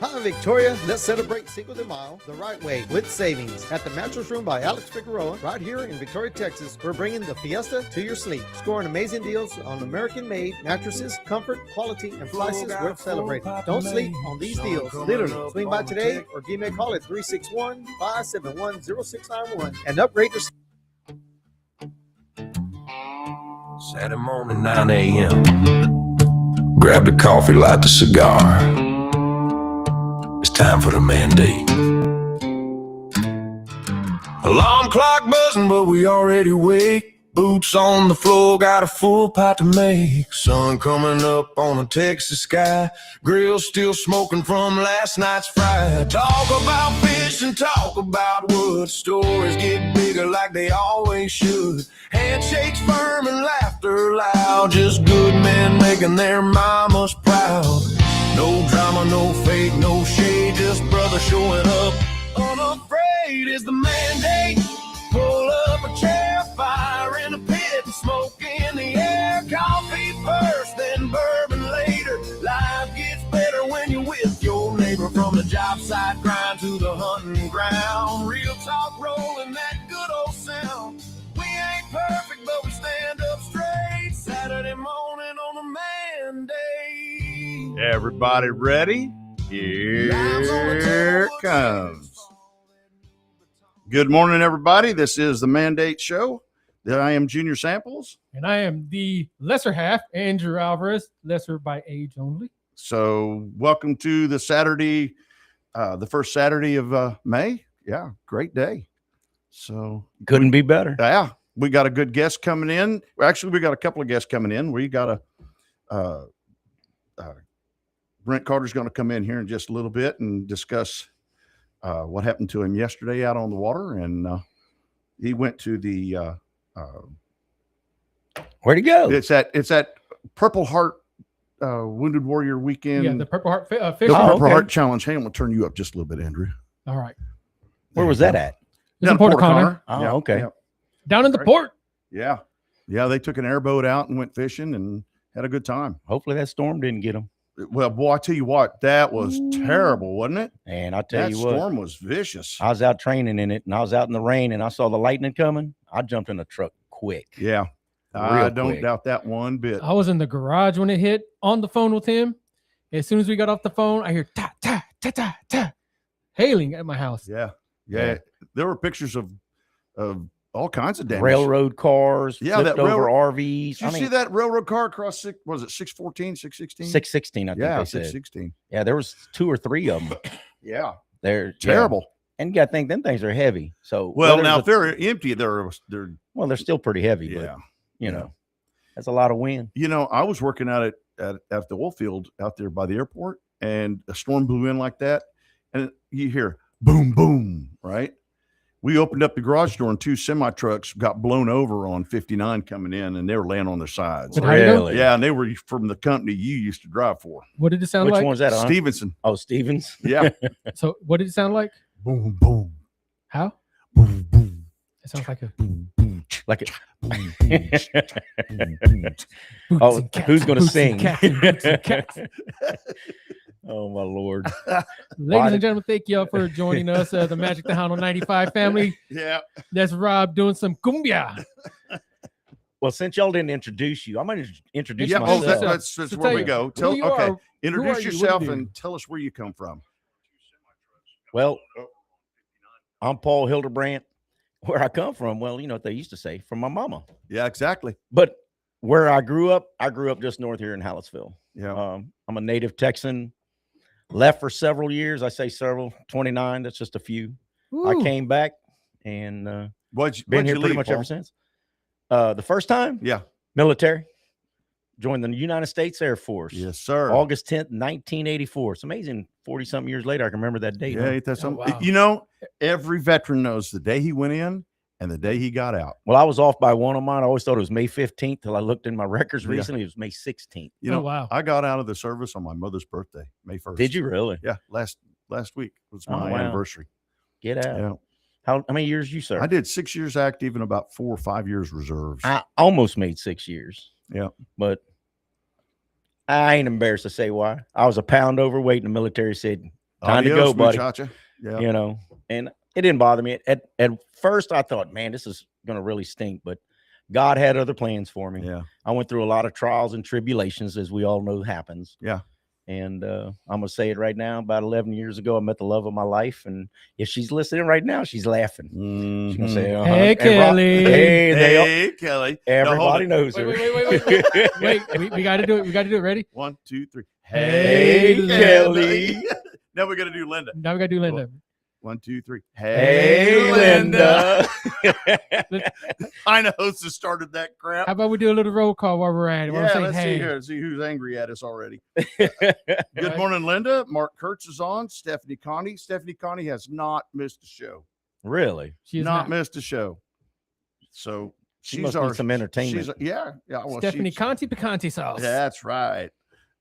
Hi, Victoria. Let's celebrate Cinco de Mayo the right way with savings at the Mattress Room by Alex Figueroa right here in Victoria, Texas. We're bringing the fiesta to your sleep. Scoring amazing deals on American-made mattresses, comfort, quality, and prices worth celebrating. Don't sleep on these deals. Literally, swing by today or give me a call at 361-571-0691 and upgrade your sleep. Saturday morning, 9 a.m. Grab the coffee, light the cigar. It's time for the mandate. Alarm clock buzzing, but we already awake. Boots on the floor, got a full pot to make. Sun coming up on a Texas sky. Grill still smoking from last night's fry. Talk about fish and talk about wood. Stories get bigger like they always should. Handshakes firm and laughter loud. Just good men making their mamas proud. No drama, no fake, no shade. Just brothers showing up. Unafraid is the mandate. Pull up a chair, fire in a pit, and smoke in the air. Coffee first, then bourbon later. Life gets better when you're with your neighbor. From the job site grind to the hunting ground. Real talk rolling that good old sound. We ain't perfect, but we stand up straight. Saturday morning on a mandate. Everybody ready? Here it comes. Good morning, everybody. This is the Mandate Show. I am Junior Samples. And I am the lesser half, Andrew Alvarez, lesser by age only. So welcome to the Saturday, the first Saturday of May. Yeah, great day. So couldn't be better. Yeah, we got a good guest coming in. Actually, we got a couple of guests coming in. We got Brent Carter's going to come in here in just a little bit and discuss what happened to him yesterday out on the water. And he went to the where'd he go? It's at Purple Heart Wounded Warrior Weekend. Yeah, the Purple Heart the Purple Heart Challenge. Hang on, we'll turn you up just a little bit, Andrew. All right. Where was that at? In Port O'Connor. Oh, yeah, okay. Yeah. Down in the port. Yeah. Yeah, they took an airboat out and went fishing and had a good time. Hopefully that storm didn't get them. Well, boy, I tell you what, that was terrible, wasn't it? And I tell that you what, storm was vicious. I was out training in it, and I was out in the rain, and I saw the lightning coming. I jumped in the truck quick. Yeah, I don't doubt that one bit. I was in the garage when it hit, on the phone with him. As soon as we got off the phone, I hear ta ta ta ta ta, hailing at my house. Yeah. There were pictures of all kinds of damage. Railroad cars, that over RVs. Did you see that railroad car across, was it 614, 616? 616, I think they said. 616. Yeah, there was 2 or 3 of them. Yeah. They're terrible. Yeah. And you got to think, them things are heavy. So, well, now if they're empty, they're still pretty heavy. Yeah. But, you know, that's a lot of wind. You know, I was working out at the oil field out there by the airport, and a storm blew in like that, and you hear boom, boom, right? We opened up the garage door and 2 semi trucks got blown over on 59 coming in, and they were laying on their sides. Really? Yeah, and they were from the company you used to drive for. What did it sound like? Which one's that? Stevenson. Oh, Stevens. Yeah. So what did it sound like? Boom, boom. How? Boom, boom. It sounds like a boom, boom. Like it. Boom, boom. Oh, who's going to sing? Oh, my Lord. Ladies and gentlemen, thank you all for joining us. The Magic the Hound on 95 family. Yeah. That's Rob doing some cumbia. Well, since y'all didn't introduce you, I'm going to introduce myself. myself. That's where we go. Introduce yourself and tell us where you come from. Well, I'm Paul Hildebrandt. Where I come from, well, you know what they used to say, from my mama. Yeah, exactly. But where I grew up just north here in Hallettsville. Yeah. I'm a native Texan. Left for several years. I say several, 29. That's just a few. Ooh. I came back and been here pretty much ever since. The first time? Yeah. Military. Joined the United States Air Force. Yes, sir. August 10th, 1984. It's amazing. 40-something years later, I can remember that date. Yeah, that's wow. You know, every veteran knows the day he went in and the day he got out. Well, I was off by one of mine. I always thought it was May 15th till I looked in my records recently. It was May 16th. You know, wow. I got out of the service on my mother's birthday, May 1st. Did you really? Yeah, last week was my anniversary. Get out. Yeah. How many years you served? I did 6 years active and about 4 or 5 years reserves. I almost made 6 years. Yeah. But I ain't embarrassed to say why. I was a pound overweight and the military said, time to go, buddy. Muchacha. Yeah. You know, and it didn't bother me. At first I thought, man, this is going to really stink, but God had other plans for me. Yeah. I went through a lot of trials and tribulations, as we all know happens. Yeah. And I'm going to say it right now. About 11 years ago, I met the love of my life. And if she's listening right now, she's laughing. Mm-hmm. She's going to say, hey, Kelly. Hey, Kelly. Everybody knows her. Wait. We got to do it. We got to do it. Ready? 1, 2, 3. Hey, Kelly. Now we got to do Linda. Now we got to do Linda. 1, 2, 3. Hey, Linda. I know host has started that crap. How about we do a little roll call while we're at it? Yeah, let's see here. See who's angry at us already. Good morning, Linda. Mark Kurtz is on. Stephanie Connie. Stephanie Connie has not missed a show. Really? She's not missed a show. So she must need some entertainment. Yeah. Well, Stephanie Conti Picante sauce. That's right.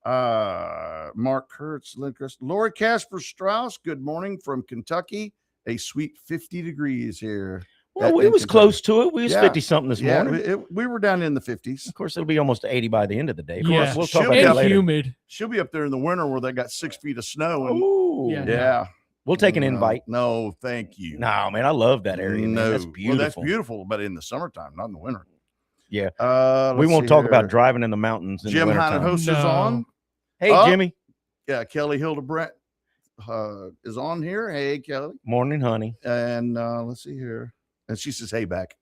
Mark Kurtz, Lindquist, Lori Casper Strauss. Good morning from Kentucky. A sweet 50 degrees here. Well, it was close to it. We was 50 something this morning. We were down in the 50s. Of course, it'll be almost 80 by the end of the day. Of course, we'll talk about that later. Humid. She'll be up there in the winter where they got 6 feet of snow. And, yeah. We'll take an invite. No, thank you. No, man, I love that area. No, that's beautiful. Well, that's beautiful, but in the summertime, not in the winter. Yeah. We won't talk about driving in the mountains. Jim Hannahos is on. Hey, Jimmy. Yeah, Kelly Hildebrandt is on here. Hey, Kelly. Morning, honey. And let's see here. And she says, hey, back.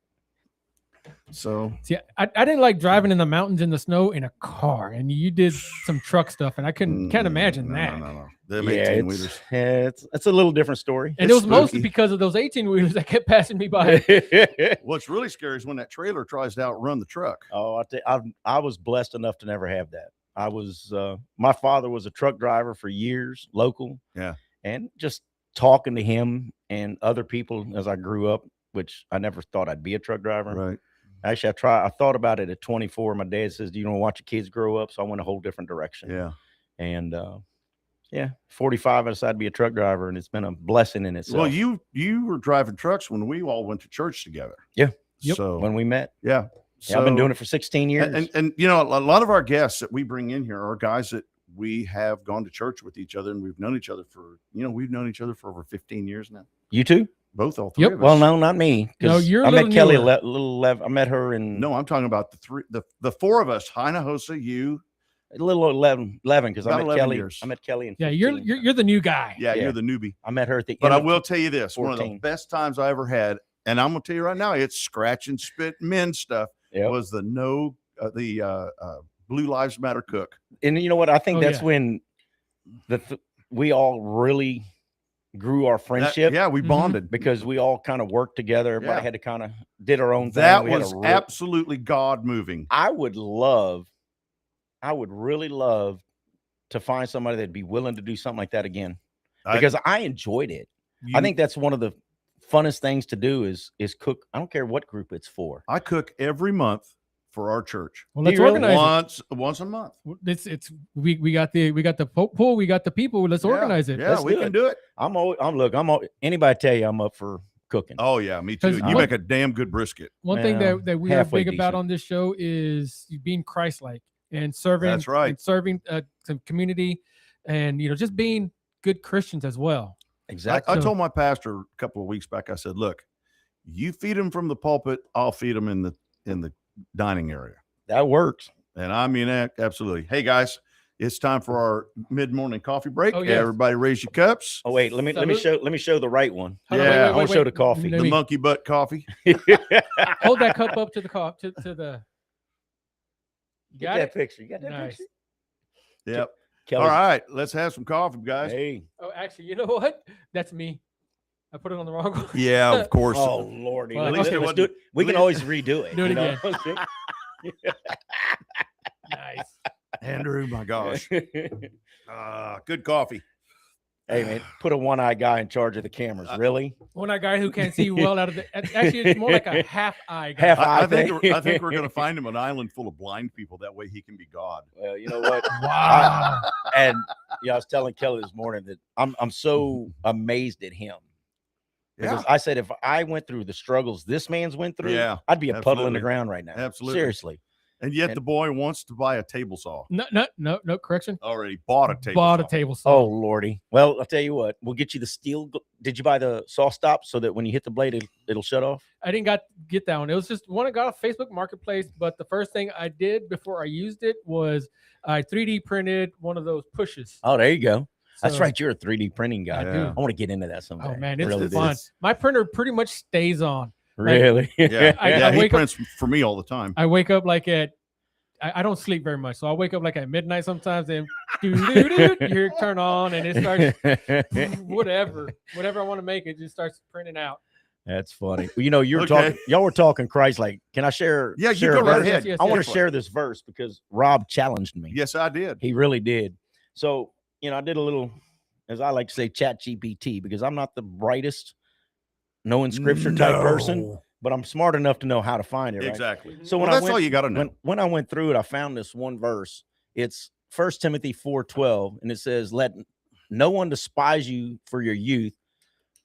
So see, I didn't like driving in the mountains in the snow in a car, and you did some truck stuff, and I can't imagine that. No. It's a little different story. And it was mostly because of those 18-wheelers that kept passing me by. What's really scary is when that trailer tries to outrun the truck. Oh, I was blessed enough to never have that. I was my father was a truck driver for years, local. Yeah. And just talking to him and other people as I grew up, which I never thought I'd be a truck driver. Right. Actually, I thought about it at 24. My dad says, do you want to watch your kids grow up? So I went a whole different direction. Yeah. And 45, I decided to be a truck driver, and it's been a blessing in itself. Well, you were driving trucks when we all went to church together. Yeah. Yep. So when we met. Yeah. So, I've been doing it for 16 years. And you know, a lot of our guests that we bring in here are guys that we have gone to church with each other, and we've known each other for over 15 years now. You too? Both, all three of us. Well, no, not me. No, you're I met Kelly newer. I met her in. No, I'm talking about the four of us. Heina, Hosa, you. A little 11 because I met Kelly. Years. I met Kelly in 15. You're the new guy. Yeah, you're the newbie. I met her at the But I will tell you this, 14. one of the best times I ever had, and I'm gonna tell you right now, it's scratch and spit men stuff. Was the Blue Lives Matter cook. And you know what? I think that's when we all really grew our friendship. We bonded because we all kind of worked together. Everybody had to kind of did our own thing. That was absolutely God moving. I would really love to find somebody that'd be willing to do something like that again, because I enjoyed it. I think that's one of the funnest things to do is cook. I don't care what group it's for. I cook every month for our church. Well, let's organize once a month. We got the pool, we got the people. Let's organize it. Yeah, we can do it. Anybody tell you I'm up for cooking. Oh yeah, me too. You make a damn good brisket. One thing that we are big about on this show is being Christ-like and serving. That's right. And serving some community, and just being good Christians as well. Exactly. I told my pastor a couple of weeks back. I said, "Look, you feed them from the pulpit. I'll feed them in the dining area." That works. And I mean that absolutely. Hey guys, it's time for our mid-morning coffee break. Oh, yes. Everybody raise your cups. Oh wait, let me show the right one. Yeah, I want to show the coffee. The monkey butt coffee. Hold that cup up to the to the. Get that picture. You got that nice. picture? Yep. Kelly's. All right, let's have some coffee, guys. Hey. Oh, actually, you know what? That's me. I put it on the wrong one. Yeah, of course. Oh Lordy. Well, let's do it. We can always redo it. Do it again. Nice. Andrew, my gosh. Good coffee. Hey man, put a one-eye guy in charge of the cameras. Really? One-eye guy who can't see well out of the. Actually, it's more like a half-eye guy. I think we're going to find him an island full of blind people. That way he can be God. Well, you know what? Wow. I was telling Kelly this morning that I'm so amazed at him. Because I said, if I went through the struggles this man's went through, I'd be a puddle in the ground right now. Absolutely. Seriously. And yet the boy wants to buy a table saw. No, correction. Already bought a table Bought saw. a table saw. Oh, Lordy. Well, I'll tell you what. We'll get you the steel. Did you buy the saw stop so that when you hit the blade, it'll shut off? I didn't get that one. It was just one I got off Facebook Marketplace. But the first thing I did before I used it was I 3D printed one of those pushes. Oh, there you go. That's So- right. You're a 3D printing guy. I do. I want to get into that someday. Oh man, it's Really fun. do. My printer pretty much stays on. Really? Yeah, I he wake up- prints for me all the time. I wake up like at I don't sleep very much, so I wake up like at midnight sometimes, and you hear it turn on, and it starts whatever I want to make, it just starts printing out. That's funny. Well, you know, Okay. y'all were talking Christ like. Can I share? Yeah, you share go a right verse? ahead. Yes, I want yes. to share this verse because Rob challenged me. Yes, I did. He really did. So, you know, I did a little, as I like to say, chat GPT, because I'm not the brightest knowing scripture type person, but I'm smart enough to know how to find it. Right? Exactly. So Well, when that's I went, all you got to know. when I went through it, I found this one verse. It's 1 Timothy 4:12, and it says, "Let no one despise you for your youth,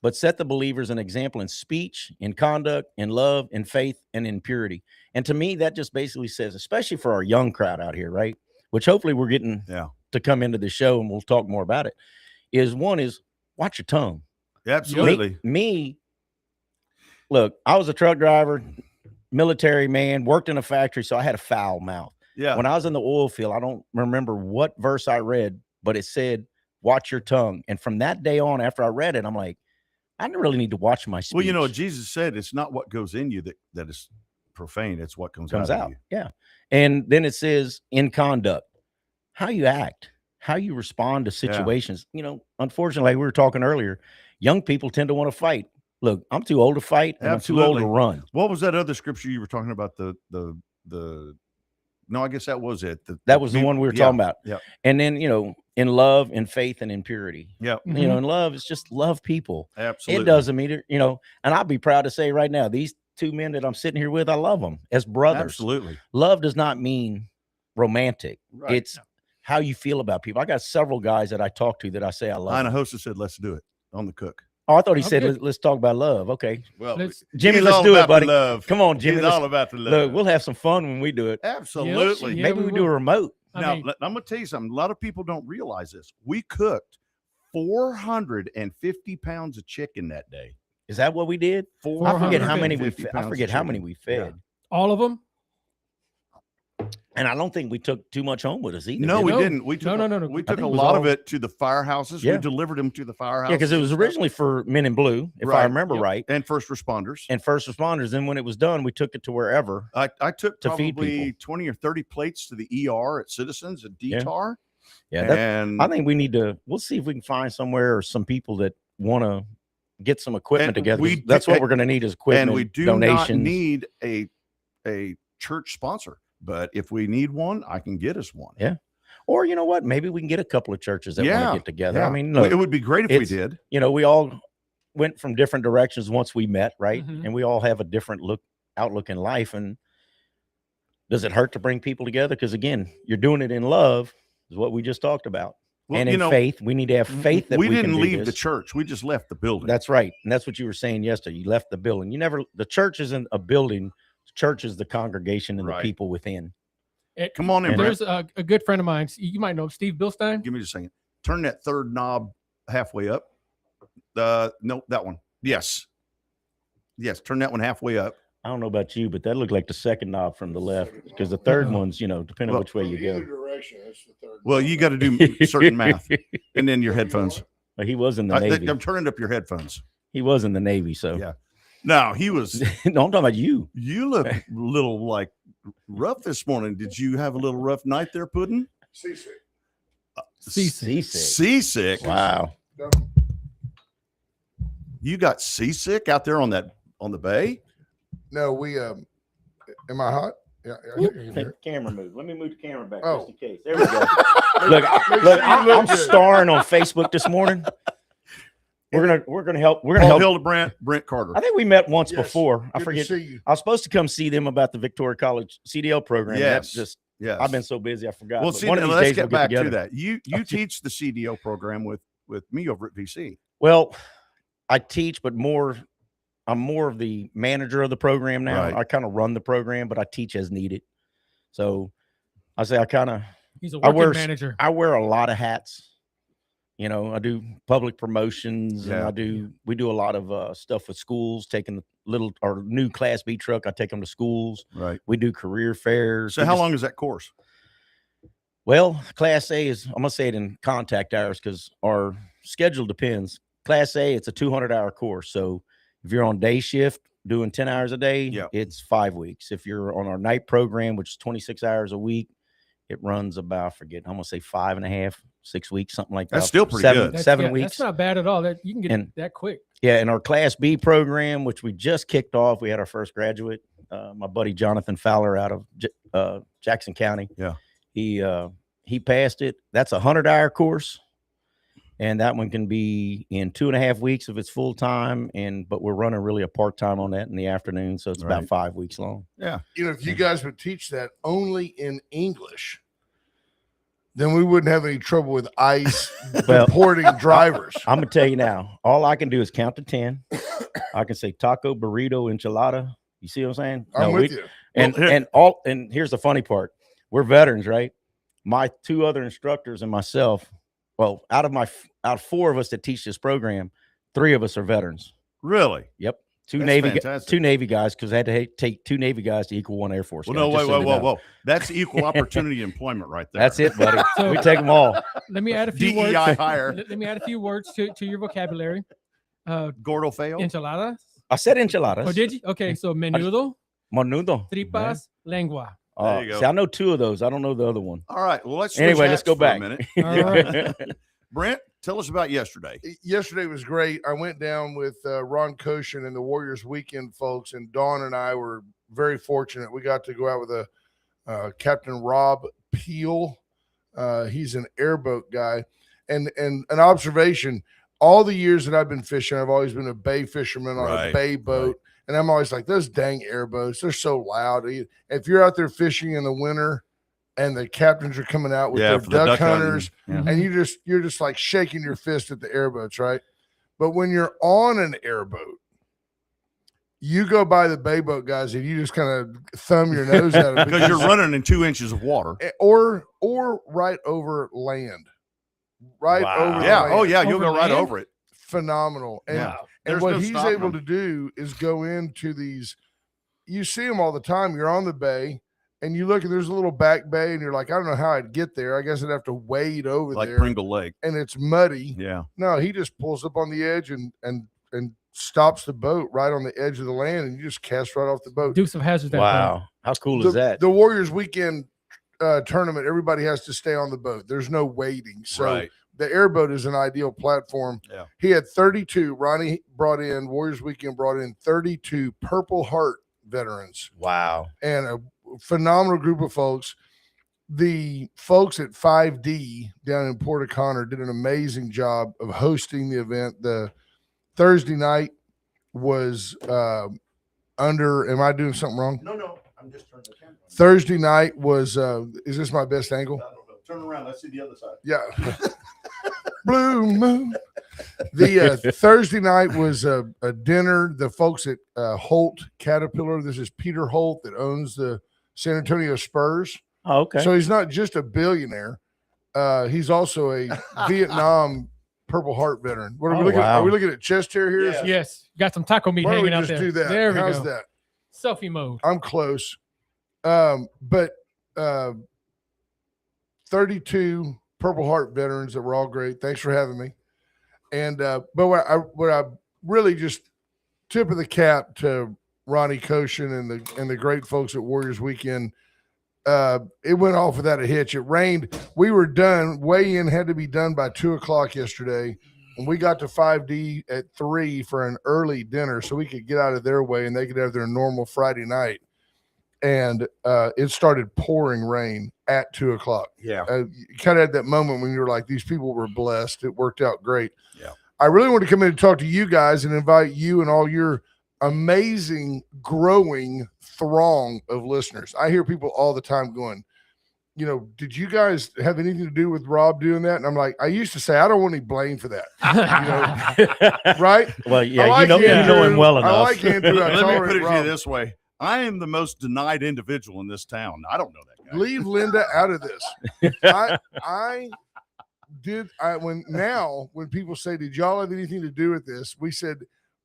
but set the believers an example in speech, in conduct, in love, in faith, and in purity." And to me, that just basically says, especially for our young crowd out here, right? Which hopefully we're getting to come into the show, and we'll talk more about it. Is watch your tongue. Absolutely. Me, look, I was a truck driver, military man, worked in a factory, so I had a foul mouth. Yeah. When I was in the oil field, I don't remember what verse I read, but it said, "Watch your tongue." And from that day on, after I read it, I'm like, I don't really need to watch my speech. Well, you know, Jesus said it's not what goes in you that is profane. It's what comes out. Of you. Yeah. And then it says in conduct, how you act, how you respond to situations. You know, unfortunately, like we were talking earlier, young people tend to want to fight. Look, I'm too old to fight, and I'm too old to run. What was that other scripture you were talking about? No, I guess that was it. That was the one we were talking about. Yeah. And then, you know, in love, in faith, and in purity. Yeah. You know, in love, it's just love people. Absolutely. It doesn't mean, you know, and I'll be proud to say right now, these two men that I'm sitting here with, I love them as brothers. Absolutely. Love does not mean romantic. Right. It's how you feel about people. I got several guys that I talk to that I say I love. Ina Hosta said, "Let's do it on the cook." Oh, I thought he Okay. said, let's talk about love. Okay. Well, Jimmy, he's let's all do it, about the buddy. love. Come on, Jimmy. He's let's- all about the love. Look, we'll have some fun when we do it. Absolutely. Yeah, Maybe we do a remote. Now, I'm going to tell you something. A lot of people don't realize this. We cooked 450 pounds of chicken that day. Is that what we did? I forget how many we fed. I forget how many we fed. all of them. And I don't think we took too much home with us either. No, did we No. didn't. We took No. We I took think a it was lot of all- it to the firehouses. Yeah. We delivered them to the firehouses. Yeah, because it was and stuff. originally for Men in Blue, if I Right. remember Yep. right, and first responders. and first responders. Then when it was done, we took it to wherever. I took to feed probably people. 20 or 30 plates to the ER at Citizens at DTAR. Yeah, that, And I think we need to. We'll see if we can find somewhere or some people that want to get some equipment And together. we That's do- what we're going to need is equipment. and we do donations. not need a church sponsor, but if we need one, I can get us one. Yeah. Or you know what? Maybe we can get a couple of churches that want Yeah, to get together. Yeah. I mean, look, it would be great if we it's- did. you know, we all went from different directions once we met, right? Mhm. And we all have a different outlook in life. And does it hurt to bring people together? Because again, you're doing it in love, is what we just talked about. Well, and you in know, faith, we need to have faith that we didn't can do leave the this. church. We just left the building. That's right. And that's what you were saying yesterday. You left the building. The church isn't a building. The church is the congregation and Right. the people within. Come on in, Brent. There's a good friend of mine. You might know him, Steve Bilstein. Give me just a second. Turn that third knob halfway up. No, that one. Yes. Turn that one halfway up. I don't know about you, but that looked like the second knob from the left because the third one's, you know, depending on Well, which way you go. Direction, that's the third Well, you got to do certain math, and then your headphones. He was in the Navy. I'm turning up your headphones. He was in the Navy, so Yeah. No, he was. no, I'm talking about you. You look a little like rough this morning. Did you have a little rough night there, Puddin'? seasick. Seasick. Seasick. Wow. No, You got seasick out there on the bay? no, we am I hot? Yeah, Hey, camera move. Let me move the camera back Oh. just in case. There we go. look, I'm starring on Facebook this morning. We're gonna help. We're gonna Paul help. Brent Carter. I think we met once Yes. before. I Good to forget. see you. I was supposed to come see them about the Victoria College CDL program. Yes. That's just Yes. I've been so busy I forgot. Well, But see, one of these let's days get we'll back to together. that. You teach the CDO program with me over at VC. Well, I teach, but I'm more of the manager of the program now. Right. I kind of run the program, but I teach as needed. So I say he's a working manager. I wear a lot of hats. You know, I do public promotions, and we do a lot of stuff with schools, taking our new Class B truck. I take them to schools. Right. We do career fairs. So how long is that course? Well, Class A is, I'm going to say it in contact hours because our schedule depends. Class A, it's a 200-hour course. So if you're on day shift doing 10 hours a day, it's 5 weeks. If you're on our night program, which is 26 hours a week, it runs about, I'm going to say 5.5, 6 weeks, something like that. That's still pretty good. 7 weeks. That's not bad at all. That you can get that quick. Yeah, in our Class B program, which we just kicked off, we had our first graduate, my buddy Jonathan Fowler out of Jackson County. Yeah. He passed it. That's a 100-hour course. And that one can be in 2.5 weeks if it's full time. But we're running really a part time on that in the afternoon. So it's about 5 weeks long. Yeah. You know, if you guys would teach that only in English, then we wouldn't have any trouble with ICE deporting drivers. I'm going to tell you now, all I can do is count to 10. I can say taco, burrito, enchilada. You see what I'm saying? I'm with you. And here's the funny part. We're veterans, right? My 2 other instructors and myself, well, out of 4 of us that teach this program, 3 of us are veterans. Really? Yep. Two Navy guys, because I had to take 2 Navy guys to equal 1 Air Force. Well, no, whoa. That's equal opportunity employment right there. That's it, buddy. So we take them all. Let me add a few DEI words. hire. Let me add a few words to your vocabulary. Gordo fail. Enchiladas. I said enchiladas. Oh, did you? Okay, so menudo. Tripas, lengua. There you go. See, I know 2 of those. I don't know the other one. All right. Well, let's go back. A minute. All right. Brent, tell us about yesterday. Yesterday was great. I went down with Ron Koshin and the Warriors Weekend folks, and Dawn and I were very fortunate. We got to go out with Captain Rob Peel. He's an airboat guy. And an observation, all the years that I've been fishing, I've always been a bay fisherman on a bay boat. Right. And I'm always like, those dang airboats, they're so loud. If you're out there fishing in the winter and the captains are coming out with their duck hunters, and you're just like shaking your fist at the airboats, right? But when you're on an airboat, you go by the bay boat guys and you just kind of thumb your nose at it because you're running in 2 inches of water, or right over land, over. Yeah, land. Oh yeah, you'll over go right land? over it. Phenomenal. And what he's able to do is go into these. You see them all the time. You're on the bay. And you look, and there's a little back bay, and you're like, I don't know how I'd get there. I guess I'd have to wade over like there. Pringle Lake. And it's muddy. Yeah. No, he just pulls up on the edge and stops the boat right on the edge of the land, and you just cast right off the boat. Dukes of Hazzard. Wow. How cool is that? The Warriors Weekend tournament, everybody has to stay on the boat. There's no wading. So the airboat is an ideal platform. Yeah. He had 32. Ronnie Warriors Weekend brought in 32 Purple Heart veterans. Wow. And a phenomenal group of folks. The folks at 5D down in Port O'Connor did an amazing job of hosting the event. The Thursday night was am I doing something wrong? No, I'm just turning the camera on. Thursday night was is this my best angle? I don't know. Turn around, let's see the other side. Yeah. Blue moon. The Thursday night was a dinner. The folks at Holt Caterpillar, this is Peter Holt that owns the San Antonio Spurs. Oh, okay. So he's not just a billionaire. He's also a Vietnam Purple Heart veteran. What are we looking at? Are we looking at chest hair here? Yes. Got some taco meat hanging out there. Do that? There we How's go. that? Selfie mode. I'm close. But 32 Purple Heart veterans that were all great. Thanks for having me. And but what I really just tip of the cap to Ronnie Koshin and the great folks at Warriors Weekend. It went off without a hitch. It rained. We were done. Weigh-in had to be done by 2:00 yesterday, and we got to 5D at 3 for an early dinner so we could get out of their way and they could have their normal Friday night. And it started pouring rain at 2:00. Yeah. You kind of had that moment when you were like, these people were blessed. It worked out great. Yeah. I really want to come in and talk to you guys and invite you and all your amazing growing throng of listeners. I hear people all the time going, did you guys have anything to do with Rob doing that? And I'm like, I used to say, I don't want any blame for that. Right? Well, yeah, like you know him well enough. I like Andrew. I Let me tolerate put it to you Rob. this way. I am the most denied individual in this town. I don't know that guy. Leave Linda out of this. When people say, did y'all have anything to do with this? We said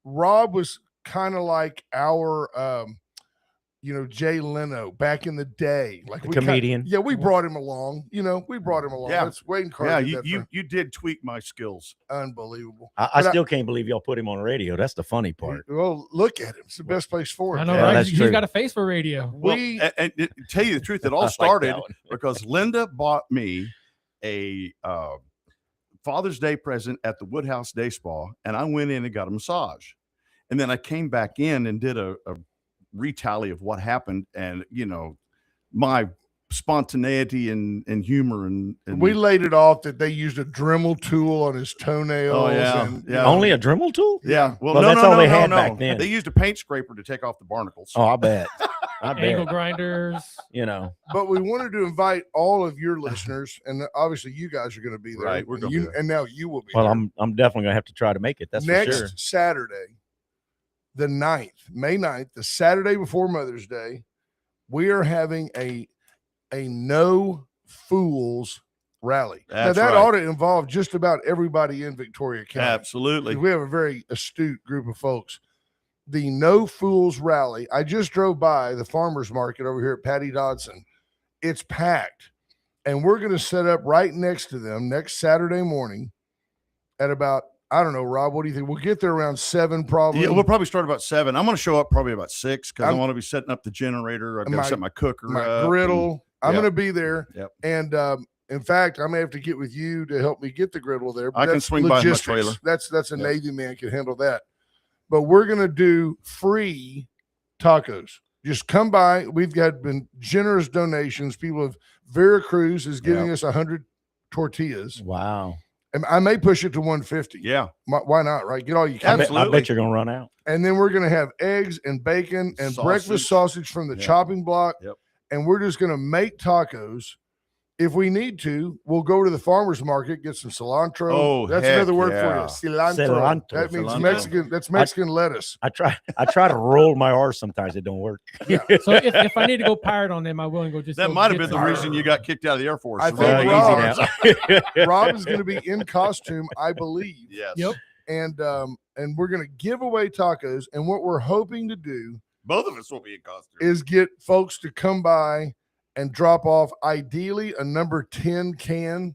Rob was kind of like our Jay Leno back in the day, like the comedian. we brought him along. We brought him along. Yeah. That's Wayne Carter. Yeah, you did tweak my skills. Unbelievable. I still can't believe y'all put him on radio. That's the funny part. Well, look at him. It's the best place for him. I know, Yeah, right? that's He's true. got a face for radio. Well, and to tell you the truth, it all started because Linda bought me a Father's Day present at the Woodhouse Day Spa, and I went in and got a massage. And then I came back in and did a retally of what happened, and my spontaneity and humor and we laid it off that they used a Dremel tool on his toenails. Oh, yeah. And, Yeah. Only a Dremel tool? yeah. Well, that's all they had back then. They used a paint scraper to take off the barnacles. Oh, I bet. I Angle bet. grinders. But we wanted to invite all of your listeners, and obviously you guys are going to be there. Right, we're gonna be there. And now you will be Well, there. I'm definitely gonna have to try to make it. That's Next for sure. Saturday, the 9th, May 9th, the Saturday before Mother's Day, we are having a no fools rally. Now That's that right. ought to involve just about everybody in Victoria County. Absolutely. We have a very astute group of folks. The No Fools Rally. I just drove by the farmers market over here at Patty Dodson. It's packed. And we're going to set up right next to them next Saturday morning at about, I don't know, Rob, what do you think? We'll get there around 7 probably. Yeah, we'll probably start about 7. I'm going to show up probably about 6 because I I'm- want to be setting up the generator. I've got My- to set my cooker My up. griddle. I'm Yep. going to be there. Yep. And in fact, I may have to get with you to help me get the griddle there. I can that's swing by in my logistics. trailer. That's a Yep. Navy man can handle that. But we're going to do free tacos. Just come by. We've been generous donations. People of Veracruz is giving us 100 tortillas. Wow. And I may push it to 150. Yeah. Why not? Right? Get all you I can. bet, Absolutely. you're gonna run out. And then we're going to have eggs and bacon and breakfast sausage from the Yep. chopping block. Yep. And we're just going to make tacos. If we need to, we'll go to the farmer's market, get some cilantro. Oh, that's heck another word yeah. for you. Cilantro. Cilantro. That means Cilantro. Mexican. That's Mexican lettuce. I try to roll my R sometimes it don't work. So if I need to go pirate on them, I will and go just. That go might have get been the some. reason you got kicked out of the Air Force. I The think roll Rob- easy now. Rob is going to be in costume, I believe. Yes. Yep. And we're going to give away tacos. And what we're hoping to do Both of us will be in costume. is get folks to come by and drop off ideally a number 10 can,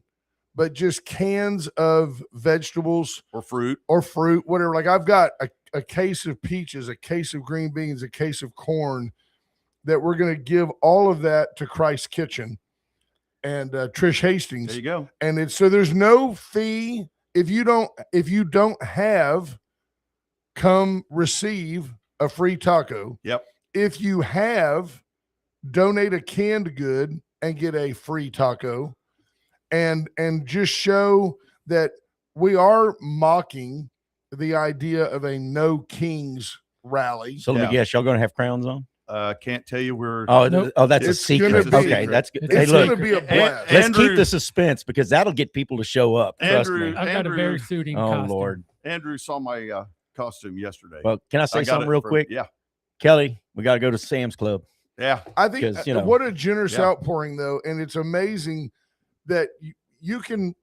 but just cans of vegetables or fruit. or fruit, whatever. Like I've got a case of peaches, a case of green beans, a case of corn that we're going to give all of that to Christ's Kitchen and Trish Hastings. There you go. And so there's no fee. If you don't have, come receive a free taco. Yep. If you have, donate a canned good and get a free taco, and just show that we are mocking the idea of a no kings rally. So let me guess, y'all gonna have crowns on? Can't tell you where. Oh, Nope. that's a It's secret. gonna be- Okay, that's good. Hey, It's look, going to be a blast. let's Andrew- keep the suspense because that'll get people to show up. Trust Andrew- me. I've got a very suiting Oh costume. Lord. Andrew saw my costume yesterday. Well, can I say I got something it real from- quick? Yeah. Kelly, we got to go to Sam's Club. Yeah. I think 'Cause, you know, what a generous yeah. outpouring though, and it's amazing that you can.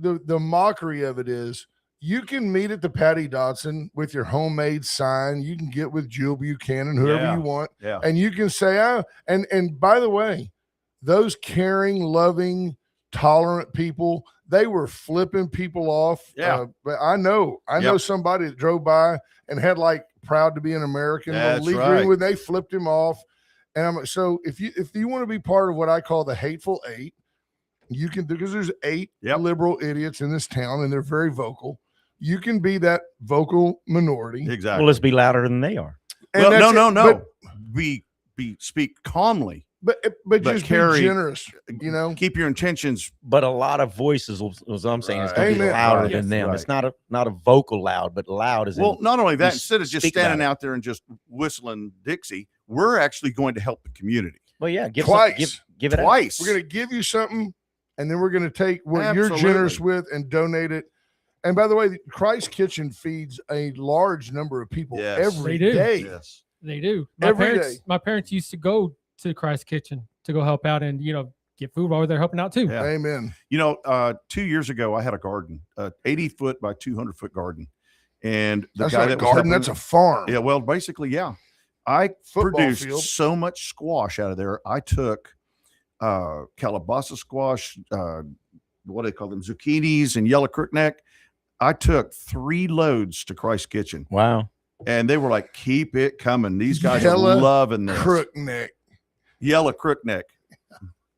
The mockery of it is you can meet at the Patty Dodson with your homemade sign. You can get with Jill Buchanan, whoever Yeah. you want, Yeah. and you can say, "Oh," and by the way, those caring, loving, tolerant people, they were flipping people off. Yeah. But I know Yep. somebody that drove by and had like proud to be an American. That's Lee right. Greenwood, they flipped him off. And so if you want to be part of what I call the hateful eight, you can, because there's 8 Yep. liberal idiots in this town and they're very vocal. You can be that vocal minority. Exactly. Well, let's be louder than they are. And well, that's no. it. We speak calmly. But But just carry- be generous, you know. Keep your intentions. But a lot of voices, was I'm saying, is Right. going to be Amen. louder Right. than them. Right. It's not a vocal loud, but loud as Well, in, not only that, you instead of just speak about standing it. out there and just whistling Dixie, we're actually going to help the community. Well, yeah, twice. Give it twice. We're going to give you something, and then we're going to take what you're Absolutely. generous with and donate it. And by the way, Christ Kitchen feeds a large number of people every day. Yes. They do. Every day. My parents used to go to Christ Kitchen to go help out and, get food while they're helping out too. Yeah. Amen. 2 years ago, I had a garden, 80-foot by 200-foot garden. And the That's guy not that a garden, was that's a farm. Yeah, well, basically, yeah. I Football produced field. so much squash out of there. I took calabasa squash, what do they call them, zucchinis and yellow crookneck. I took 3 loads to Christ Kitchen. Wow. And they were like, keep it coming. These guys Yellow are loving this. Crookneck. Yellow crookneck.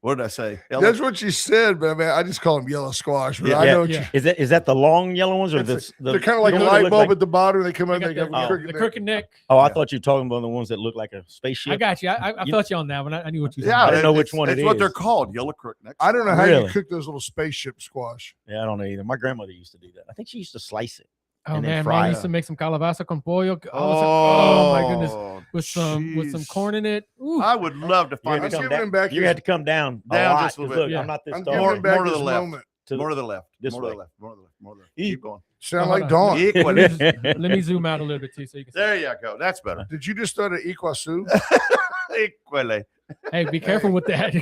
What did I say? Yellow? That's what you said, but I mean, I just call them yellow squash. But Yeah, I know yeah. Is that the long yellow ones or That's the they're kind of like a the ones that light look bulb like- at the bottom. They come out They and they got got the crooked neck. Oh, I thought you were talking about the ones that look like a spaceship. I got you. I felt you on that one. I knew what you said. Yeah, I don't know which it's- one it It's what is. they're called, yellow crookneck. I don't know how Really? you cook those little spaceship squash. Yeah, I don't know either. My grandmother used to do that. I think she used to slice it. Oh and then man, fry mom it. used to make some calabasa con pollo. Oh, My goodness, with some jeez. corn in it. Ooh. I would love to You're find I'm gonna some. giving him back You his- had to come down Down lot, just a little 'cause bit. Look, Yeah. I'm not this I'm tall. giving him back more to his the left. moment. More to the left. This More to way. the left. More to the left. More to the left. Eek. Keep going. Sound Hold like on. Dawn. Equally. Let me zoom out a little bit too, so you can see. There you go. That's better. Did you just start at Iguazu? Equally. Hey, be careful with that.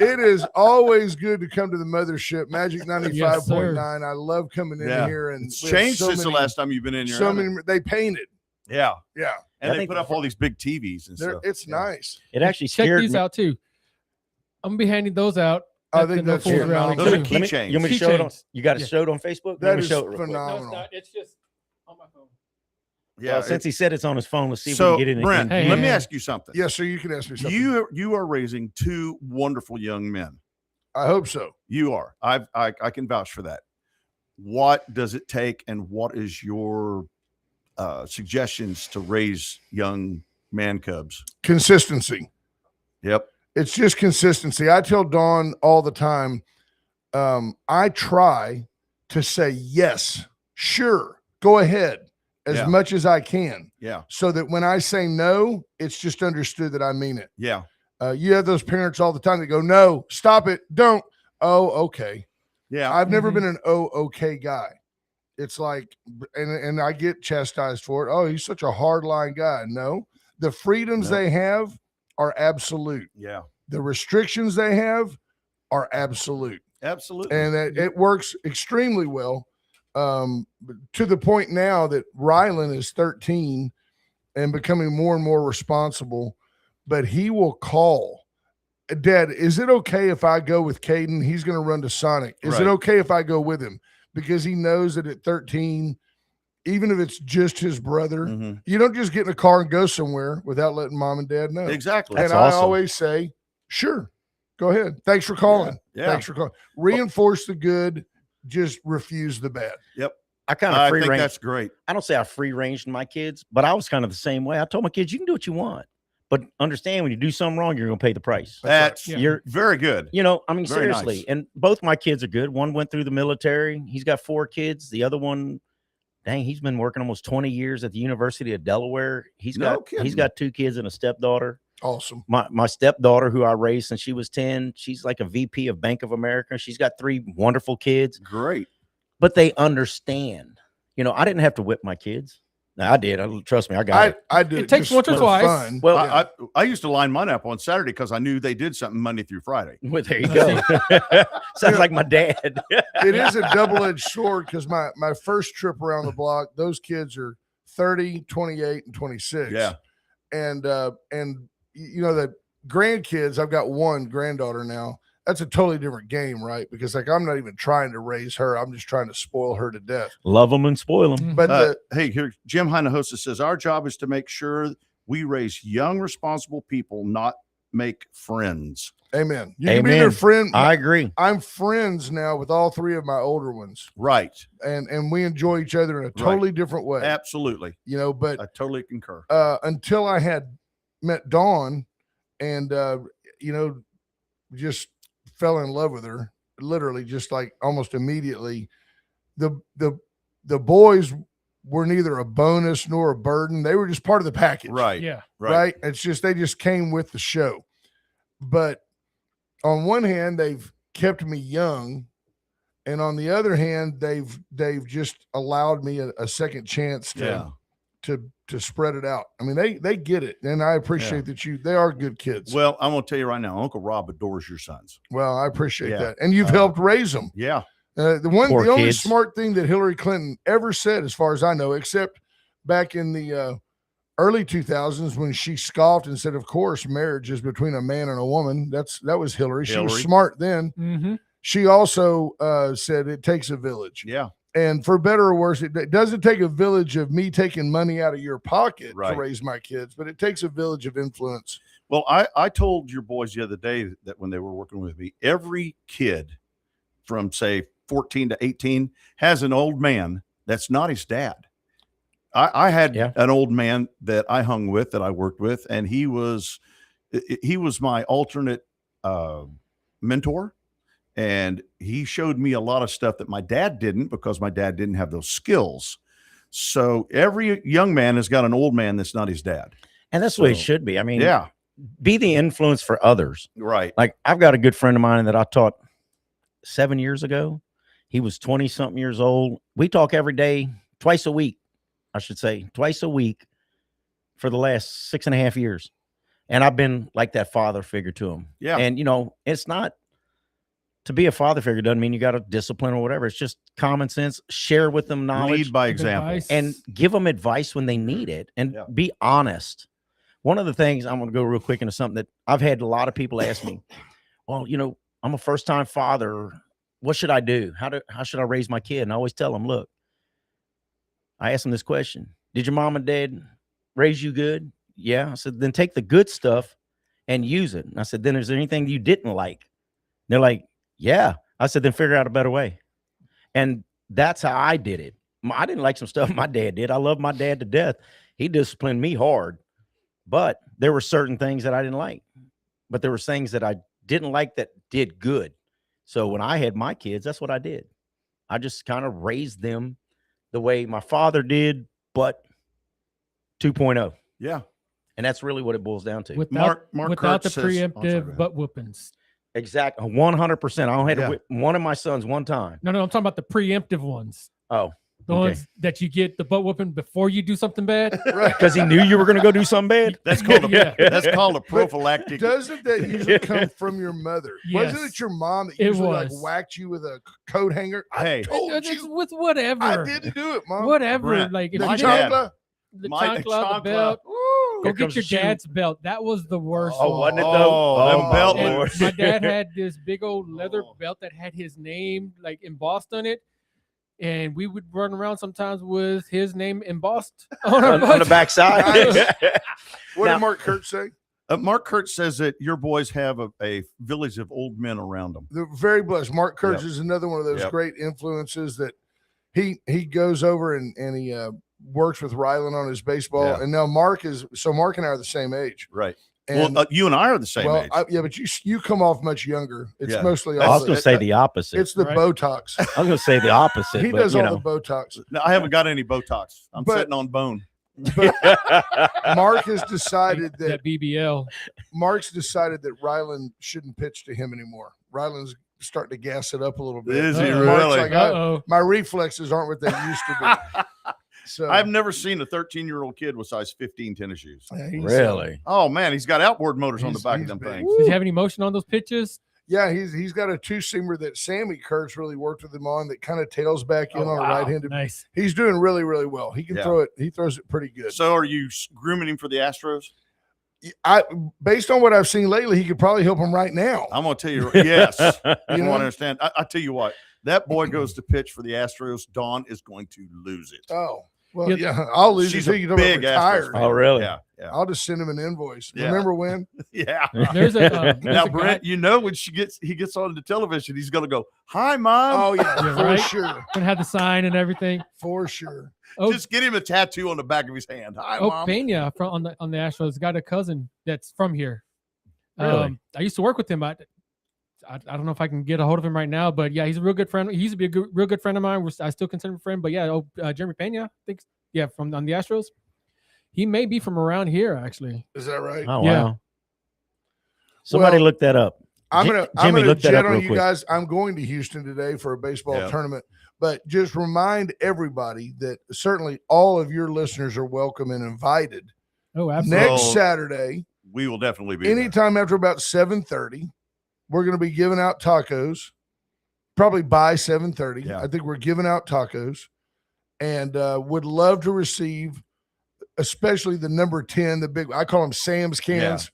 It is always good to come to the mothership, Magic 95.9. Yes, sir. I love coming in Yeah. here, and It's we have changed so since the many- last time you've been in here. So hasn't many. it? They painted. Yeah. Yeah, And I they think put up all these big TVs and stuff. it's Yeah. nice. It actually Check scared these me. out too. I'm gonna be handing those out. I at think the No that's Fools phenomenal. rally, Those are too. key- Let me, keychains. you want me to show it on? Keychains. You got to Yeah. show it on Facebook. That Let me is show it real quick. phenomenal. No, it's not. It's just on my phone. Yeah. Well, since he said it's on his phone, let's see if So, we can get it. Brent, Hey, let hey, me hey. ask you something. Yes, sir. You can ask me something. You are raising 2 wonderful young men. I hope so. You are. I can vouch for that. What does it take, and what is your suggestions to raise young man cubs? Consistency. Yep. It's just consistency. I tell Dawn all the time, I try to say yes, sure, go ahead as Yeah. much as I can, Yeah. so that when I say no, it's just understood that I mean it. Yeah. You have those parents all the time that go, no, stop it, don't. Oh, okay. Yeah. I've never Mhm. been an okay guy. It's like, and I get chastised for it. Oh, he's such a hardline guy. No, the freedoms No. they have are absolute. Yeah. The restrictions they have are absolute, Absolutely. and it works extremely well. To the point now that Rylan is 13 and becoming more and more responsible, but he will call, Dad, is it okay if I go with Caden? He's going to run to Sonic. Is it Right. okay if I go with him? Because he knows that at 13, even if it's just his brother, Mhm. you don't just get in a car and go somewhere without letting mom and dad know. Exactly. That's and I awesome. always say, sure, go ahead. Thanks for calling. Yeah. Thanks for calling. Reinforce the good, just refuse the bad. I kind of I free think range. that's great. I don't say I free ranged my kids, but I was kind of the same way. I told my kids, you can do what you want, but understand when you do something wrong, you're going to pay the price. That's Yeah. You're, very good. you know, I mean, Very seriously. nice. And both my kids are good. One went through the military. He's got 4 kids. The other one, dang, he's been working almost 20 years at the University of Delaware. He's No got kidding. 2 kids and a stepdaughter. Awesome. My stepdaughter, who I raised since she was 10, she's like a VP of Bank of America. She's got 3 wonderful kids, Great. but they understand. You know, I didn't have to whip my kids. No, I did. Trust me, I got it. I do. It takes just once or for twice. fun. Well, I I used to line mine up on Saturday because I knew they did something Monday through Friday. Well, there you go. Sounds like my dad. It is a double-edged sword because my first trip around the block, those kids are 30, 28, and 26. Yeah. And you know, the grandkids, I've got one granddaughter now. That's a totally different game, right? Because like I'm not even trying to raise her. I'm just trying to spoil her to death. Love them and spoil them. But Hey, here Jim Hinojosa says our job is to make sure we raise young, responsible people, not make friends. amen. You can be their Amen. friend. I agree. I'm friends now with all 3 of my older ones, Right. and we enjoy each other in a totally different way. Absolutely. You know, but I totally concur. until I had met Dawn and you know, just fell in love with her, literally just like almost immediately. The boys were neither a bonus nor a burden. They were just part of the package. Right. Yeah. Right. It's just they just came with the show. But on one hand, they've kept me young, and on the other hand, they've just allowed me a second chance to spread it out. I mean, they get it, and I appreciate that they are good kids. Well, I'm going to tell you right now, Uncle Rob adores your sons. Well, I appreciate that, and you've helped raise them. Yeah. The only smart thing that Hillary Clinton ever said, as far as I know, except back in the early 2000s when she scoffed and said, of course, marriage is between a man and a woman. That was Hillary. She was smart then. Mm-hmm. She also said it takes a village. Yeah. And for better or worse, it doesn't take a village of me taking money out of your pocket to raise my kids, but it takes a village of influence. Well, I told your boys the other day that when they were working with me, every kid from, say, 14 to 18 has an old man that's not his dad. I had an old man that I hung with, that I worked with, and he was my alternate mentor, and he showed me a lot of stuff that my dad didn't, because my dad didn't have those skills. So every young man has got an old man that's not his dad, and that's the way it should be. I mean, be the influence for others, right? Like, I've got a good friend of mine that I taught 7 years ago. He was 20-something years old. We talk every day, twice a week, I should say, twice a week for the last 6.5 years. And I've been like that father figure to him. Yeah. And, it's not, to be a father figure doesn't mean you got to discipline or whatever. It's just common sense. Share with them knowledge. Lead by example. And give them advice when they need it, and be honest. One of the things, I'm going to go real quick into something that I've had a lot of people ask me. Well, I'm a first-time father. What should I do? How should I raise my kid? And I always tell them, look, I ask them this question. Did your mom and dad raise you good? Yeah. I said, then take the good stuff and use it. And I said, then is there anything you didn't like? And they're like, yeah. I said, then figure out a better way. And that's how I did it. I didn't like some stuff my dad did. I love my dad to death. He disciplined me hard, but there were certain things that I didn't like, but there were things that I didn't like that did good. So when I had my kids, that's what I did. I just kind of raised them the way my father did, but 2.0. Yeah. And that's really what it boils down to. Without Kurt the says, preemptive butt whoopings. Exactly. 100%. I only had to whip one of my sons one time. No, I'm talking about the preemptive ones. Oh. The ones that you get the butt whooping before you do something bad. Right. Because he knew you were going to go do something bad. That's called that's called a prophylactic. Doesn't that usually come from your mother? Yes. Wasn't it your mom that usually whacked you with a coat hanger? Hey, I told you. With whatever. I didn't do it, Mom. Whatever. Brent, like if The you chancla. the chancla, the belt. Go get your dad's belt. That was the worst. Oh, wasn't it though? Oh, belt and wars. my dad had this big old leather belt that had his name like embossed on it. And we would run around sometimes with his name embossed on the backside. What did Mark Kurt say? Mark Kurt says that your boys have a village of old men around them. They're very blessed. Mark Kurtz is another one of those great influences that he goes over and he works with Rylan on his baseball. Yeah. And now Mark and I are the same age. Right. And, well, you and I are the same age. But you come off much younger. It's mostly. I was going to say the opposite. It's the Botox. I was going to say the opposite. He does all the Botox. No, I haven't got any Botox. I'm sitting on bone. But Mark has decided that BBL. Mark's decided that Rylan shouldn't pitch to him anymore. Rylan's starting to gas it up a little bit. Is he Mark's really? like, my reflexes aren't what they used to be. So I've never seen a 13-year-old kid with size 15 tennis shoes. Really? Oh man, he's got outboard motors on the back of them things. Does he have any motion on those pitches? Yeah, he's got a two-seamer that Sammy Kurtz really worked with him on that kind tails back in on a right-handed. Nice. He's doing really, really well. He can throw it. He throws it pretty good. So are you grooming him for the Astros? Based on what I've seen lately, he could probably help him right now. I'm going to tell you, yes. You know? want to understand? I tell you what, that boy goes to pitch for the Astros. Dawn is going to lose it. Oh. Well, yeah, I'll lose. She's it. a big retired. Oh, really? Yeah. I'll just send him an invoice. Yeah. Remember when? Yeah. There's a Now, Brent, when he gets on the television, he's going to go, "Hi, Mom." Oh yeah, for sure. Gonna have the sign and everything. For sure. Oh, just get him a tattoo on the back of his hand. Hi, Mom. Pena on the Astros got a cousin that's from here. Really? I used to work with him. I don't know if I can get a hold of him right now, but yeah, he's a real good friend. He used to be a real good friend of mine. I still consider him a friend, but yeah, Jeremy Pena, I think. Yeah, on the Astros. He may be from around here, actually. Is that right? Oh, yeah. wow. Somebody look that up. I'm gonna look that jet up on real you quick. guys. I'm going to Houston today for a baseball tournament, but just remind everybody that certainly all of your listeners are welcome and invited. Oh, absolutely. Next Saturday, we will definitely be anytime after about 7:30. We're going to be giving out tacos, probably by 7:30. Yeah. I think we're giving out tacos, and would love to receive, especially the number 10, the big. I call them Sam's cans. Yeah.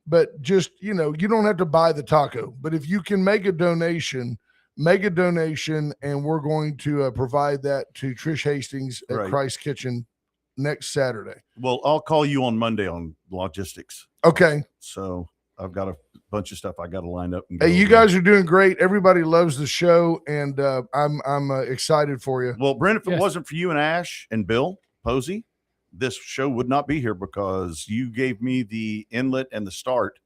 But just, you don't have to buy the taco. But if you can make a donation, and we're going to provide that to Trish Hastings at Christ Kitchen next Saturday. Well, I'll call you on Monday on logistics. Okay. So I've got a bunch of stuff I got to line up. And hey, you guys are doing great. Everybody loves the show, and I'm excited for you. Well, Brent, if it wasn't for you and Ash and Bill Posey, this show would not be here because you gave me the inlet and the start,